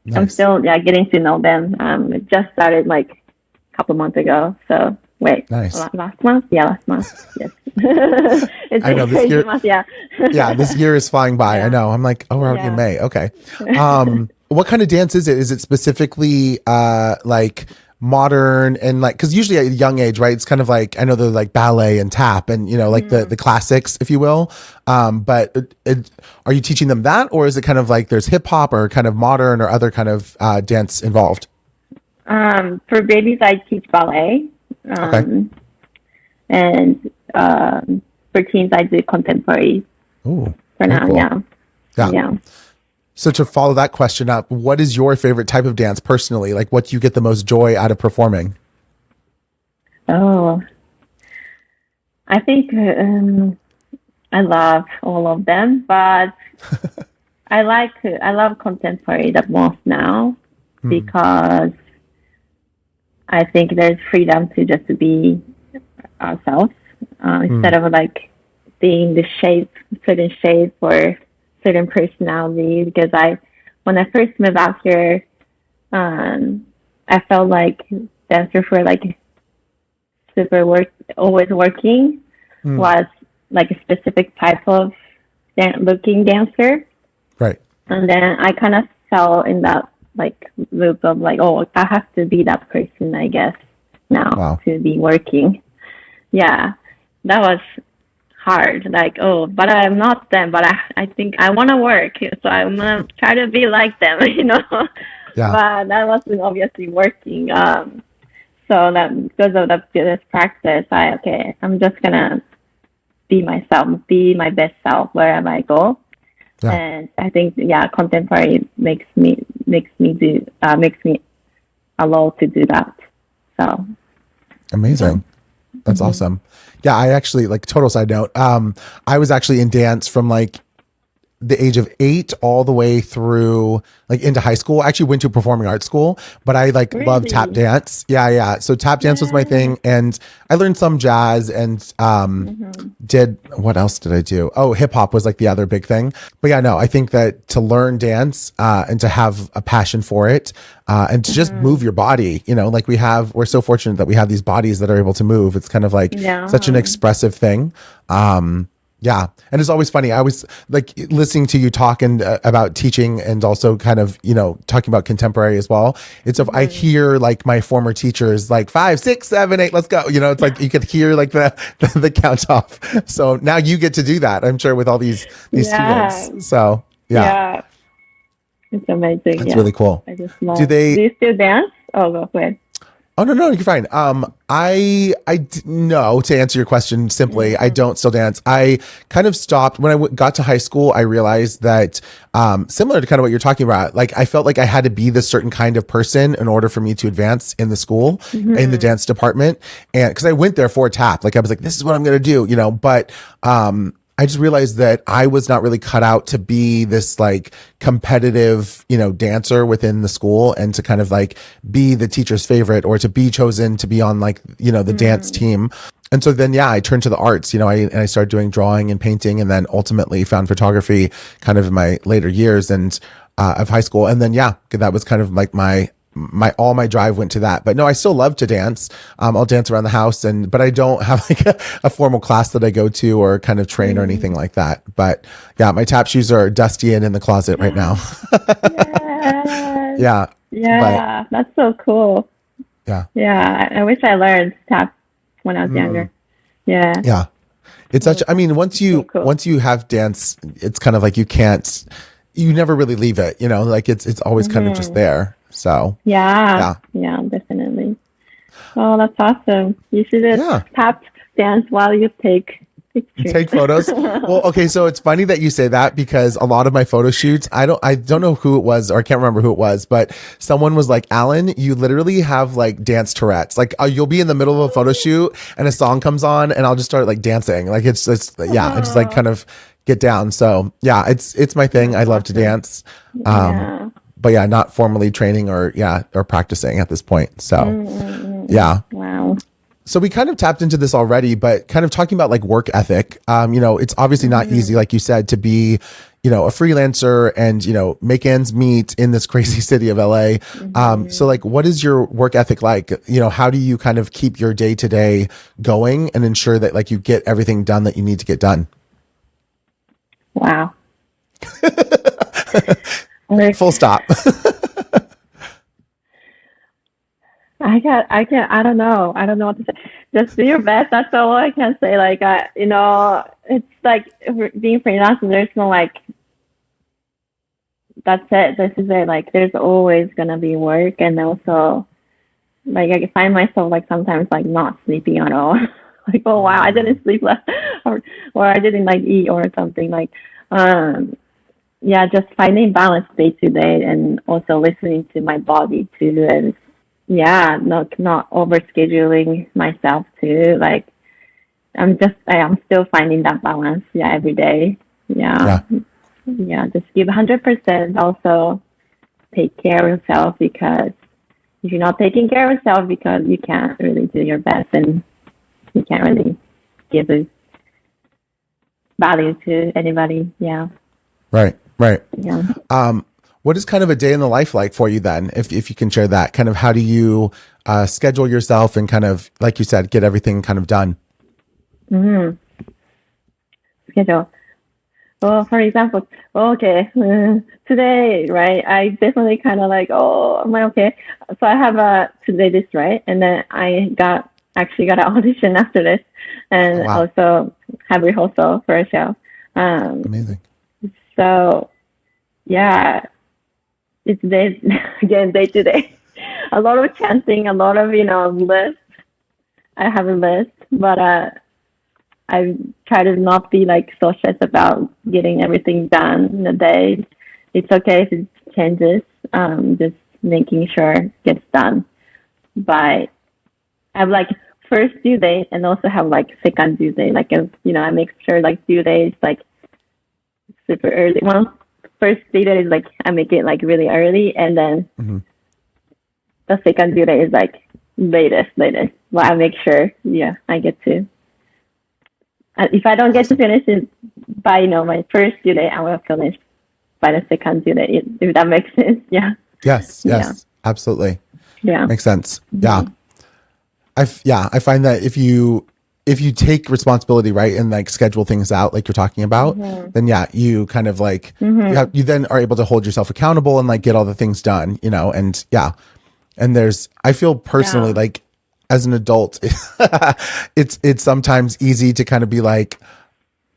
Nice. still getting to know them. It just started like a couple months ago. So wait, Nice. last month? Yeah, last month. Yes. It's I know a this crazy year. month. Yeah. Yeah, this year is flying by. Yeah. I know. I'm like, oh, we're already in Yeah. May. Okay. What kind of dance is it? Is it specifically like modern and like, because usually at a young age, right? It's kind of like, I know they're like ballet and tap and, you know, like the classics, if you will. But are you teaching them that, or is it kind of like there's hip hop or kind of modern or other kind of dance involved? For babies, I teach ballet. Okay. And for teens, I do contemporary Ooh, for very now. cool. Yeah. Yeah. So to follow that question up, what is your favorite type of dance personally? Like what do you get the most joy out of performing? Oh, I think I love all of them, but I love contemporary the most now because I think there's freedom to just be ourselves instead of like being the certain shape or certain personality. Because when I first moved out here, I felt like dancers were like always working was like a specific type of looking dancer. Right. And then I kind of fell in that like loop of like, oh, I have to be that person, I guess, now to be working. Yeah, that was hard. Like, oh, but I'm not them, but I think I want to work. So I'm going to try to be like them, you know. Yeah. But that wasn't obviously working. So that because of this practice, I'm just going to be myself, be my best self wherever I go. Yeah. And I think, contemporary makes me allowed to do that. So Amazing. That's awesome. Yeah, I actually, like, total side note, I was actually in dance from like the age of 8 all the way through like into high school. I actually went to performing arts school, but I like love tap dance. Yeah. So tap dance was my thing, and I learned some jazz and what else did I do? Oh, hip hop was like the other big thing. But yeah, no, I think that to learn dance and to have a passion for it and to just move your body, you know, like we're so fortunate that we have these bodies that are able to move. It's kind of like such an expressive thing. Yeah. And it's always funny. I was like listening to you talk and about teaching and also kind of, you know, talking about contemporary as well. It's I hear like my former teachers like 5, 6, 7, 8, let's go. You know, it's like you could hear like the count off. So now you get to do that, I'm sure, with all these students. So yeah. It's amazing. That's really cool. I just love. Do you still dance? Oh, go ahead. Oh, no, you're fine. No, to answer your question simply, I don't still dance. I kind of stopped when I got to high school. I realized that, similar to kind of what you're talking about, like I felt like I had to be this certain kind of person in order for me to advance in the school, in the dance department. And cause I went there for tap, like I was like, this is what I'm going to do, you know, but, I just realized that I was not really cut out to be this like competitive, you know, dancer within the school and to kind of like be the teacher's favorite or to be chosen to be on like, you know, the dance team. And so then, I turned to the arts, you know, I started doing drawing and painting, and then ultimately found photography kind of in my later years and of high school. And then, that was kind of like all my drive went to that. But no, I still love to dance. I'll dance around the house but I don't have like a formal class that I go to or kind of train or anything like that. But yeah, my tap shoes are dusty and in the closet right now. Yes. Yeah. That's so cool. Yeah. Yeah. I wish I learned tap when I was younger. Yeah. Yeah. It's such, I mean, once you have dance, it's kind of like you never really leave it, you know, like it's always kind of just there. So yeah, definitely. Oh, that's awesome. You should tap dance while you take pictures. Take photos. Well, okay, so it's funny that you say that because a lot of my photo shoots, I don't know who it was, or I can't remember who it was, but someone was like, Alan, you literally have like dance Tourette's. Like you'll be in the middle of a photo shoot and a song comes on and I'll just start like dancing. Like I just like kind of get down. So yeah, it's my thing. I love to dance. But not formally training or practicing at this point. So Yeah. Wow. So we kind of tapped into this already, but kind of talking about like work ethic, it's obviously not easy, like you said, to be, a freelancer and, make ends meet in this crazy city of LA. So like, what is your work ethic like? How do you kind of keep your day to day going and ensure that like you get everything done that you need to get done? Wow. Full stop. I don't know. I don't know what to say. Just do your best. That's all I can say. Like, it's like being freelance, there's no like, that's it. This is it. Like, there's always going to be work. And also, like, I find myself like sometimes like not sleeping at all. Like, oh, wow, I didn't sleep or I didn't like eat or something. Like, yeah, just finding balance day to day and also listening to my body too. And yeah, not overscheduling myself too. Like I'm still finding that balance. Yeah, every day. Yeah. Just give 100%. Also, take care of yourself because if you're not taking care of yourself, because you can't really do your best and you can't really give a value to anybody. Yeah. Right. Yeah. What is kind of a day in the life like for you then? If you can share that, kind of how do you schedule yourself and kind of, like you said, get everything kind of done? Schedule. Well, for example, okay, today, right? I definitely kind of like, oh, am I okay? So I have today this, right? And then I actually got an audition after this, and also have rehearsal for a show. Amazing. So, yeah, it's day to day. A lot of chanting, a lot of, lists. I have a list, but I try to not be like so stressed about getting everything done in a day. It's okay if it changes. Just making sure it gets done. But I have like first due date and also have like second due date. Like, I make sure like due date is like super early. Well, first due date is like I make it like really early, and then the second due date is like latest. Well, I make sure, I get to. If I don't get to finish it by my first due date, I will finish by the second due date. If that makes sense, yeah. Yes, absolutely. Yeah, makes sense. Yeah, I find that if you take responsibility, right, and like schedule things out like you're talking about, then you kind of like you then are able to hold yourself accountable and like get all the things done, and I feel personally like as an adult, it's sometimes easy to kind of be like,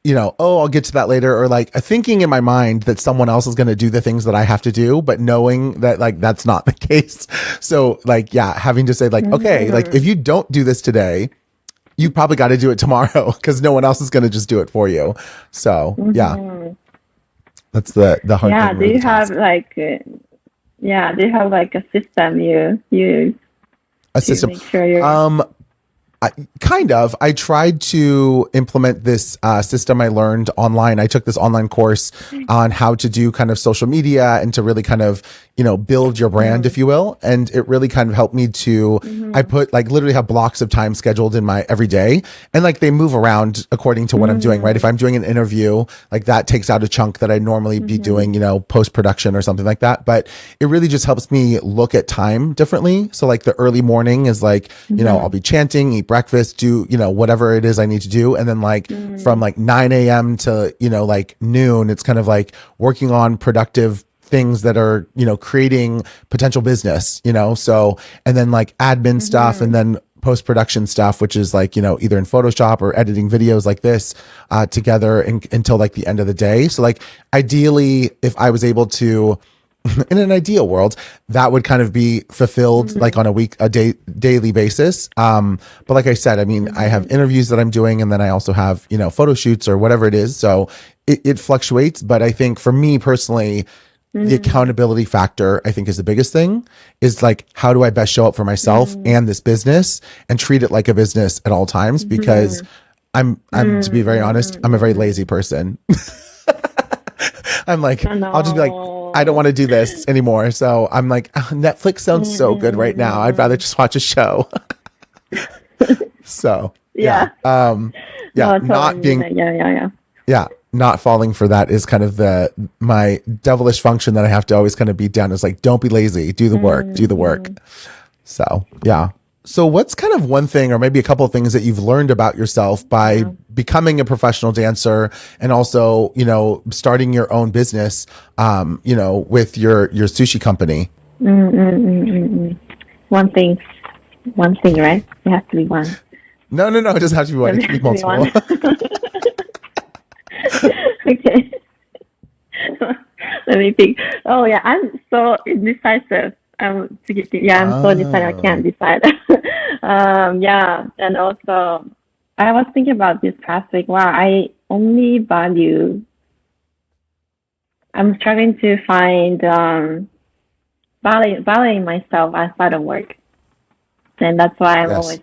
oh, I'll get to that later, or like thinking in my mind that someone else is going to do the things that I have to do, but knowing that like that's not the case. So like, having to say like, okay, like if you don't do this today, you probably got to do it tomorrow because no one else is going to just do it for you. So that's the hard thing. Yeah. Do you have like a system you use? A system. Make sure you're... I tried to implement this system I learned online. I took this online course on how to do kind of social media and to really kind of, build your brand, if you will. And it really kind of helped me to, I put like literally have blocks of time scheduled in my every day. And like they move around according to what I'm doing, right? If I'm doing an interview, like that takes out a chunk that I'd normally be doing, post-production or something like that. But it really just helps me look at time differently. So like the early morning is like, I'll be chanting, eat breakfast, do, whatever it is I need to do. And then like from like 9 a.m. to, like noon, it's kind of like working on productive things that are, creating potential business, so, and then like admin stuff and then post-production stuff, which is like, either in Photoshop or editing videos like this together until like the end of the day. So like ideally, if I was able to, in an ideal world, that would kind of be fulfilled like on a daily basis. But like I said, I mean, I have interviews that I'm doing, and then I also have, photo shoots or whatever it is. So it fluctuates. But I think for me personally, the accountability factor, I think, is the biggest thing. Is like, how do I best show up for myself and this business and treat it like a business at all times? Because I'm to be very honest, I'm a very lazy person. I'm like, I'll just be like, I don't want to do this anymore. So I'm like, Netflix sounds so good right now. I'd rather just watch a show. So Yeah. yeah, No, not totally. being, Yeah. yeah, not falling for that is kind of my devilish function that I have to always kind of beat down, is like, don't be lazy, do the work, do the work. So yeah. So what's kind of one thing, or maybe a couple of things that you've learned about yourself by becoming a professional dancer, and also, you know, starting your own business, you know, with your sushi company? One thing, right? It has to be one. No, it doesn't have to be one. It can be multiple. Okay. Let me think. Oh yeah, I'm so indecisive. I'm so decided. I can't decide. Yeah, and also I was thinking about this past week. Wow, I only value. I'm struggling to find valuing myself outside of work, and that's why I'm Yes.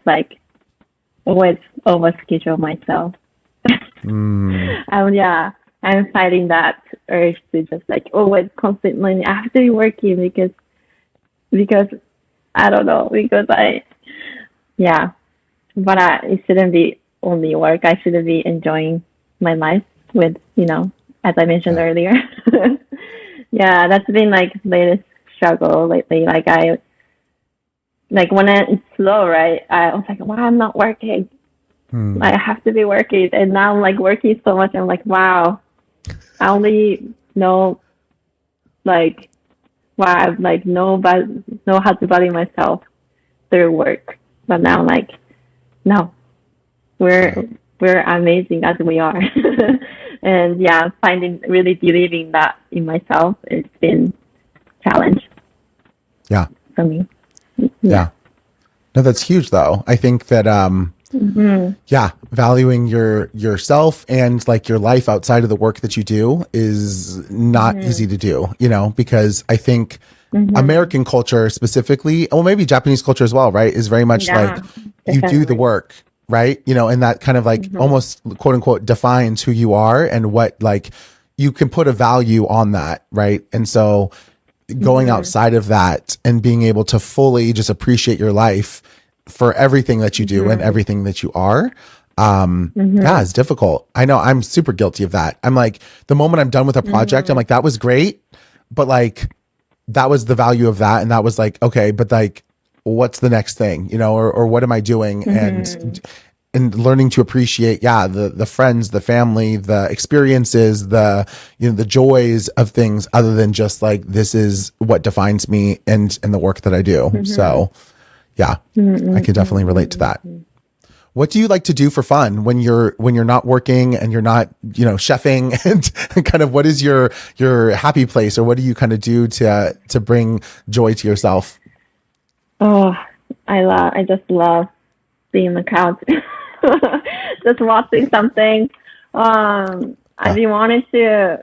always overschedule myself. Yeah, I'm fighting that urge to just like always constantly I have to be working because I don't know because yeah, but it shouldn't be only work. I shouldn't be enjoying my life with as I mentioned earlier. Yeah, that's been like latest struggle lately. Like when it's slow, right? I was like, why I'm not working? I have to be working, and now I'm like working so much. I'm like, wow, I only know like wow, I like know how to value myself through work. But now I'm like, no, we're amazing as we are, and yeah, really believing that in myself, it's been a challenge. Yeah. For me. Yeah. No, that's huge though. I think that, yeah, valuing yourself and like your life outside of the work that you do is not easy to do, you know, because I think American culture specifically, or maybe Japanese culture as well, right, is very much like you do the work, right? You know, and that kind of like almost quote unquote defines who you are and what like you can put a value on that, right? And so going outside of that and being able to fully just appreciate your life for everything that you do and everything that you are, yeah, it's difficult. I know I'm super guilty of that. I'm like, the moment I'm done with a project, I'm like, that was great, but like, that was the value of that. And that was like, okay, but like, what's the next thing, you know, or what am I doing? And learning to appreciate, the friends, the family, the experiences, the joys of things other than just like, this is what defines me and the work that I do. So yeah, I can definitely relate to that. What do you like to do for fun when you're not working and you're not, chefing, and kind of what is your happy place, or what do you kind of do to bring joy to yourself? Oh, I just love being on the couch, just watching something. I've been wanting to.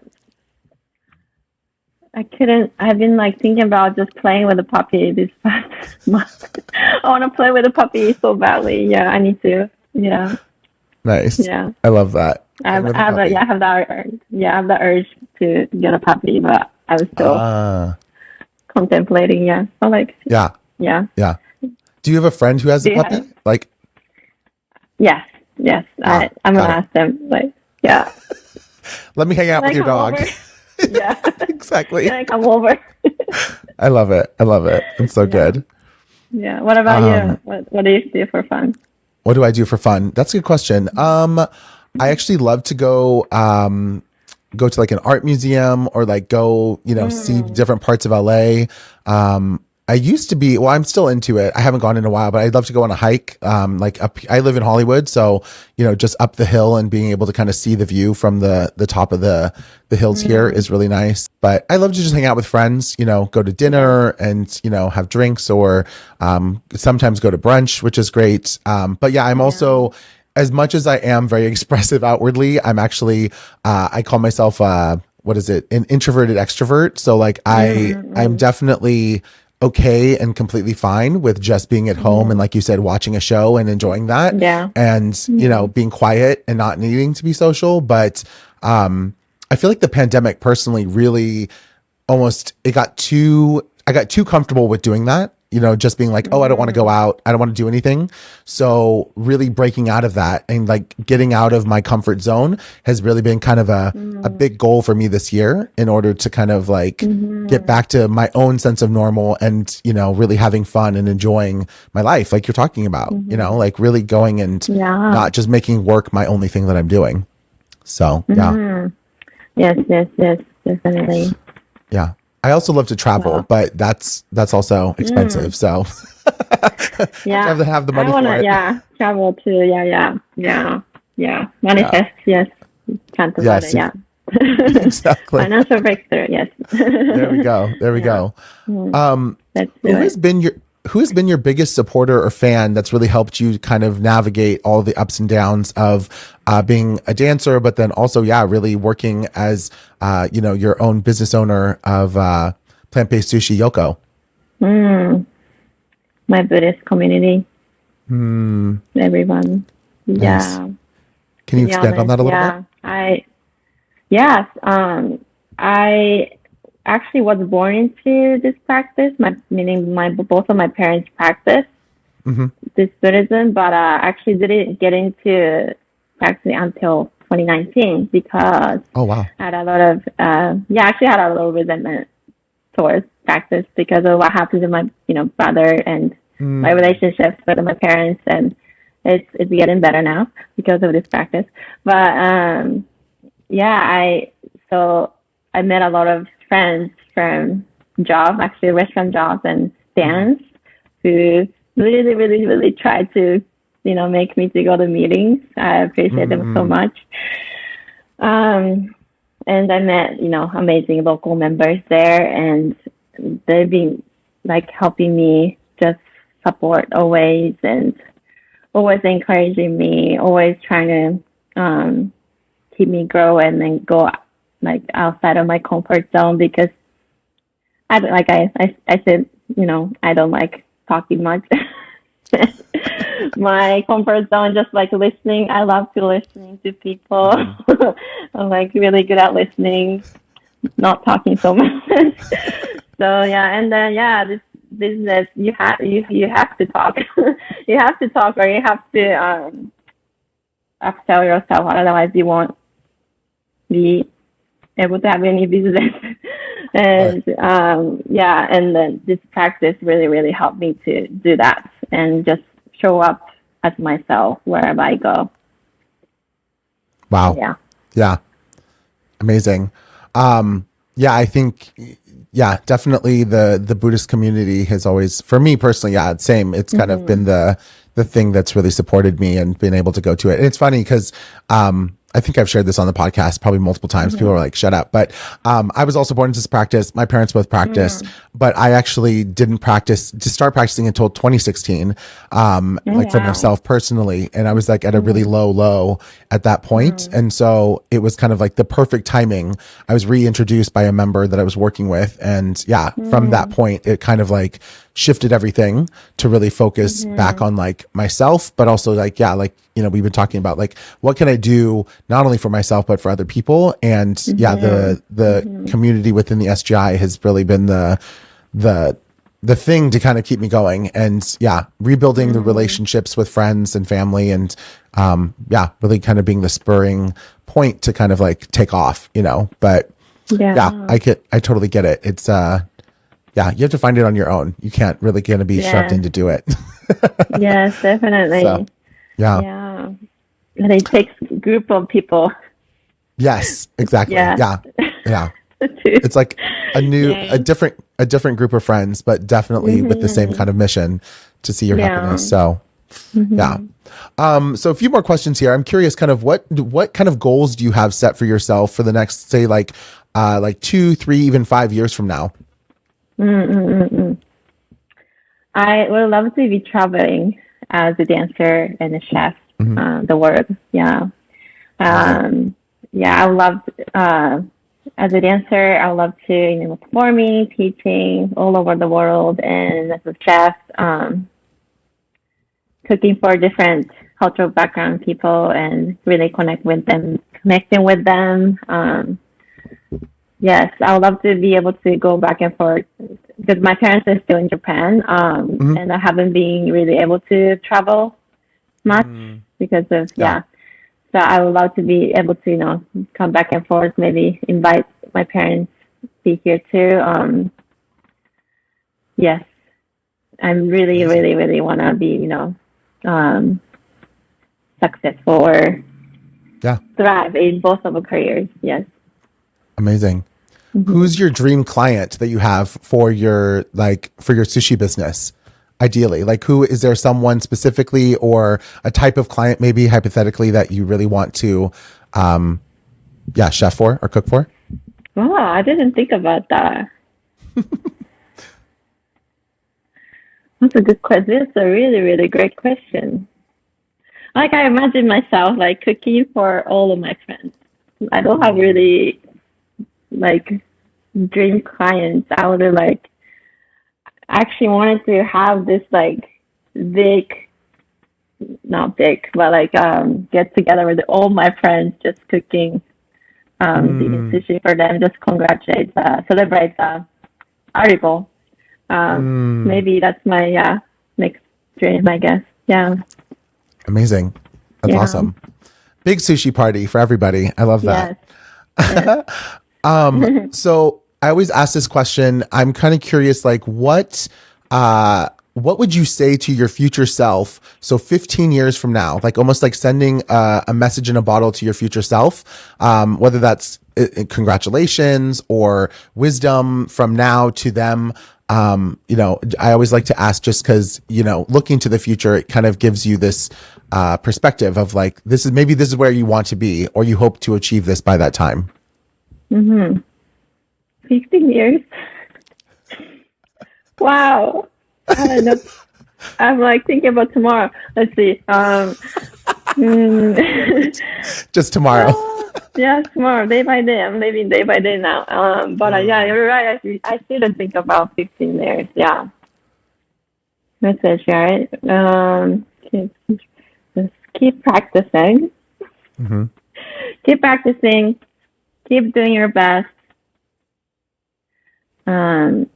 I've been like thinking about just playing with the puppy this past month. I want to play with the puppy so badly. Yeah, I need to. Yeah. Nice. Yeah. I love that. I have the urge to get a puppy, but I was still contemplating. Yeah. So like. Yeah. Yeah. Yeah. Do you have a friend who has a puppy? Like. Yes. I'm gonna ask them. Like, yeah. Let me hang out with your dog. Yeah. Exactly. Can I come over? I love it. It's so good. Yeah. What about you? What do you do for fun? What do I do for fun? That's a good question. I actually love to go to like an art museum, or like go, see different parts of LA. I used to be, well, I'm still into it. I haven't gone in a while, but I'd love to go on a hike. Like I live in Hollywood, so, just up the hill and being able to kind of see the view from the top of the hills here is really nice. But I love to just hang out with friends, go to dinner and, have drinks, or sometimes go to brunch, which is great. But yeah, I'm also, as much as I am very expressive outwardly, I'm actually, I call myself, an introverted extrovert. So like I'm definitely okay and completely fine with just being at home and, like you said, watching a show and enjoying that. Yeah. And, being quiet and not needing to be social. But I feel like the pandemic personally really I got too comfortable with doing that. just being like, oh, I don't want to go out. I don't want to do anything. So really breaking out of that and like getting out of my comfort zone has really been kind of a big goal for me this year in order to kind of like get back to my own sense of normal and, really having fun and enjoying my life. Like you're talking about, like really going and not just making work my only thing that I'm doing. So, yeah. Yes, definitely. Yeah. I also love to travel, but that's also expensive. So yeah, I have to have the money for it. Yeah, travel too. Yeah. Manifest, yes. Can't afford it, yeah. Exactly. Financial breakthrough, yes. There we go. Who has been your biggest supporter or fan that's really helped you kind of navigate all the ups and downs of being a dancer, but then also, really working as, your own business owner of plant-based sushi, Yoko? My Buddhist community. Everyone. Nice. Yeah. Can you expand on that a little bit? I actually was born into this practice, meaning both of my parents practice this Buddhism, but actually didn't get into practicing until 2019 because I had a lot of actually had a little resentment towards practice because of what happened to my brother and my relationships with my parents, and it's getting better now because of this practice. But I met a lot of friends from restaurant jobs and dance who really, really, really tried to, make me to go to meetings. I appreciate them so much. And I met, amazing local members there, and they've been like helping me just support always and always encouraging me, always trying to keep me grow and then go like outside of my comfort zone because I said, I don't like talking much. My comfort zone, just like listening. I love to listening to people. I'm like really good at listening, not talking so much. So and then this business, you have to talk. You have to talk, or you have to tell yourself, otherwise you won't be able to have any business. And and then this practice really, really helped me to do that and just show up as myself wherever I go. Wow. Yeah. Amazing. I think, definitely the Buddhist community has always, for me personally, same. It's kind of been the thing that's really supported me and been able to go to it. And it's funny because, I think I've shared this on the podcast probably multiple times. People are like, shut up. But I was also born into this practice. My parents both practiced, but I actually didn't start practicing until 2016, for myself personally. And I was like at a really low at that point. And so it was kind of like the perfect timing. I was reintroduced by a member that I was working with. And from that point, it kind of like shifted everything to really focus back on like myself, but also like, we've been talking about like, what can I do not only for myself, but for other people. And the community within the SGI has really been the thing to kind of keep me going and rebuilding the relationships with friends and family and, really kind of being the spurring point to kind of like take off, but I totally get it. It's, you have to find it on your own. You can't really kind of be shoved in to do it. Yes, definitely. So, and it takes a group of people. Yes, exactly. Yeah. It's like a different group of friends, but definitely with the same kind of mission to see your happiness. So, so a few more questions here. I'm curious, kind of what kind of goals do you have set for yourself for the next, say, like 2, 3, even 5 years from now? I would love to be traveling as a dancer and a chef, the world. I would love, as a dancer, I would love to, performing, teaching all over the world, and as a chef, cooking for different cultural background people and really connecting with them. Yes, I would love to be able to go back and forth because my parents are still in Japan, and I haven't been really able to travel much because of So I would love to be able to, come back and forth, maybe invite my parents to be here too. Yes, I'm really, really, really want to be, successful or thrive in both of our careers. Yes. Amazing. Who's your dream client that you have for your sushi business? Ideally, like who is there someone specifically or a type of client maybe hypothetically that you really want to, chef for or cook for? Oh, I didn't think about that. That's a good question. It's a really, really great question. Like I imagine myself like cooking for all of my friends. I don't have really like dream clients. I would like actually wanted to have this like not big, but like get together with all my friends just cooking, eating sushi for them, just celebrate the article. Maybe that's my next dream, I guess. Yeah. Amazing. That's awesome. Big sushi party for everybody. I love that. Yes. So I always ask this question. I'm kind of curious, like what would you say to your future self? So 15 years from now, like almost like sending a message in a bottle to your future self, whether that's congratulations or wisdom from now to them. I always like to ask just because, looking to the future, it kind of gives you this perspective of like, this is where you want to be, or you hope to achieve this by that time. 15 years. Wow. I don't know. I'm like thinking about tomorrow. Let's see. Just tomorrow. Yeah, tomorrow, day by day. I'm living day by day now. But you're right. I shouldn't think about 15 years. Yeah. Message, right? Just keep practicing. Keep practicing. Keep doing your best. And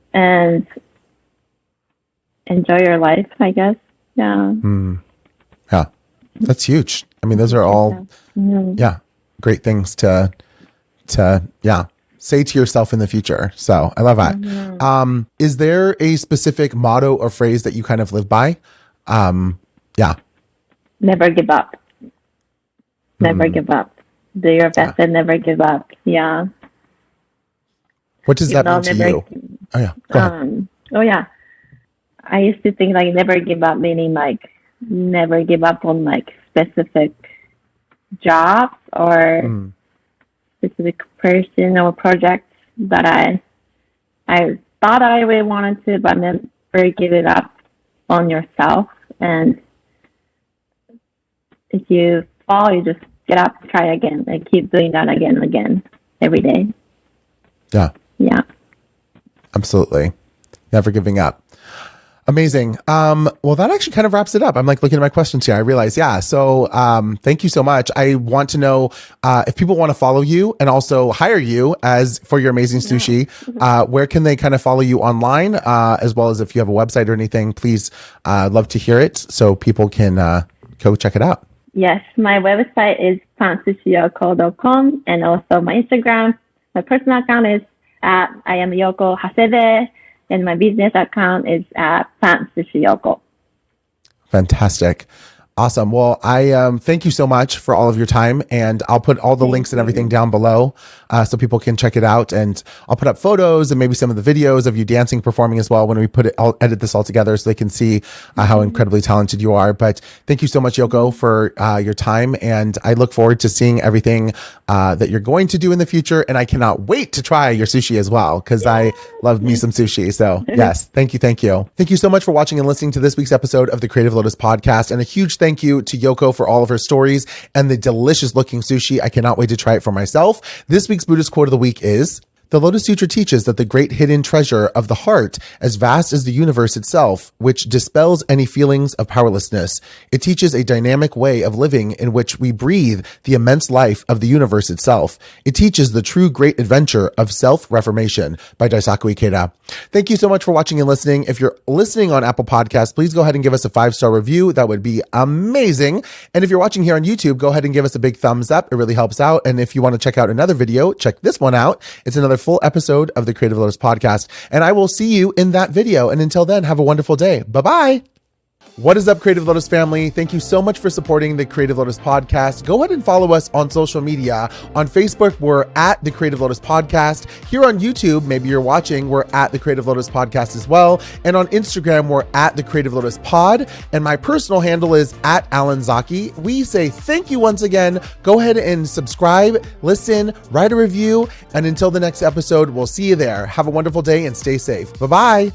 enjoy your life, I guess. Yeah. Yeah. That's huge. I mean, those are all, great things to say to yourself in the future. So I love that. Is there a specific motto or phrase that you kind of live by? Never give up. Never give up. Do your best and never give up. Yeah. What does that mean to you? Oh yeah. Go ahead. I used to think like never give up, meaning like never give up on like specific jobs or specific person or projects that I thought I really wanted to, but never give it up on yourself. And if you fall, you just get up, try again, and keep doing that again and again every day. Yeah. Yeah. Absolutely. Never giving up. Amazing. Well, that actually kind of wraps it up. I'm like looking at my questions here. I realize, So, thank you so much. I want to know, if people want to follow you and also hire you for your amazing sushi, where can they kind of follow you online? As well as if you have a website or anything, please, love to hear it so people can, go check it out. Yes. My website is pantsushiyoko.com, and also my Instagram, my personal account is I am Yoko Hasebe. And my business account is at Sushi Yoko. Fantastic. Awesome. Well, I thank you so much for all of your time, and I'll put all the links and everything down below so people can check it out. And I'll put up photos and maybe some of the videos of you dancing, performing as well when we I'll edit this all together so they can see how incredibly talented you are. But thank you so much, Yoko, for your time, and I look forward to seeing everything that you're going to do in the future. And I cannot wait to try your sushi as well because I love me some sushi. So yes, thank you. Thank you. Thank you so much for watching and listening to this week's episode of the Creative Lotus Podcast, and a huge thank you to Yoko for all of her stories and the delicious looking sushi. I cannot wait to try it for myself. This week's Buddhist quote of the week is, The Lotus Sutra teaches that the great hidden treasure of the heart, as vast as the universe itself, which dispels any feelings of powerlessness. It teaches a dynamic way of living in which we breathe the immense life of the universe itself. It teaches the true great adventure of self-reformation by Daisaku Ikeda. Thank you so much for watching and listening. If you're listening on Apple Podcasts, please go ahead and give us a 5-star review. That would be amazing. And if you're watching here on YouTube, go ahead and give us a big thumbs up. It really helps out. And if you want to check out another video, check this one out. It's another full episode of the Creative Lotus Podcast. And I will see you in that video. And until then, have a wonderful day. Bye-bye. What is up, Creative Lotus family? Thank you so much for supporting the Creative Lotus Podcast. Go ahead and follow us on social media. On Facebook, we're at the Creative Lotus Podcast. Here on YouTube, maybe you're watching, we're at the Creative Lotus Podcast as well. And on Instagram, we're at the Creative Lotus Pod. And my personal handle is at Alan Zaki. We say thank you once again. Go ahead and subscribe, listen, write a review. And until the next episode, we'll see you there. Have a wonderful day and stay safe. Bye-bye.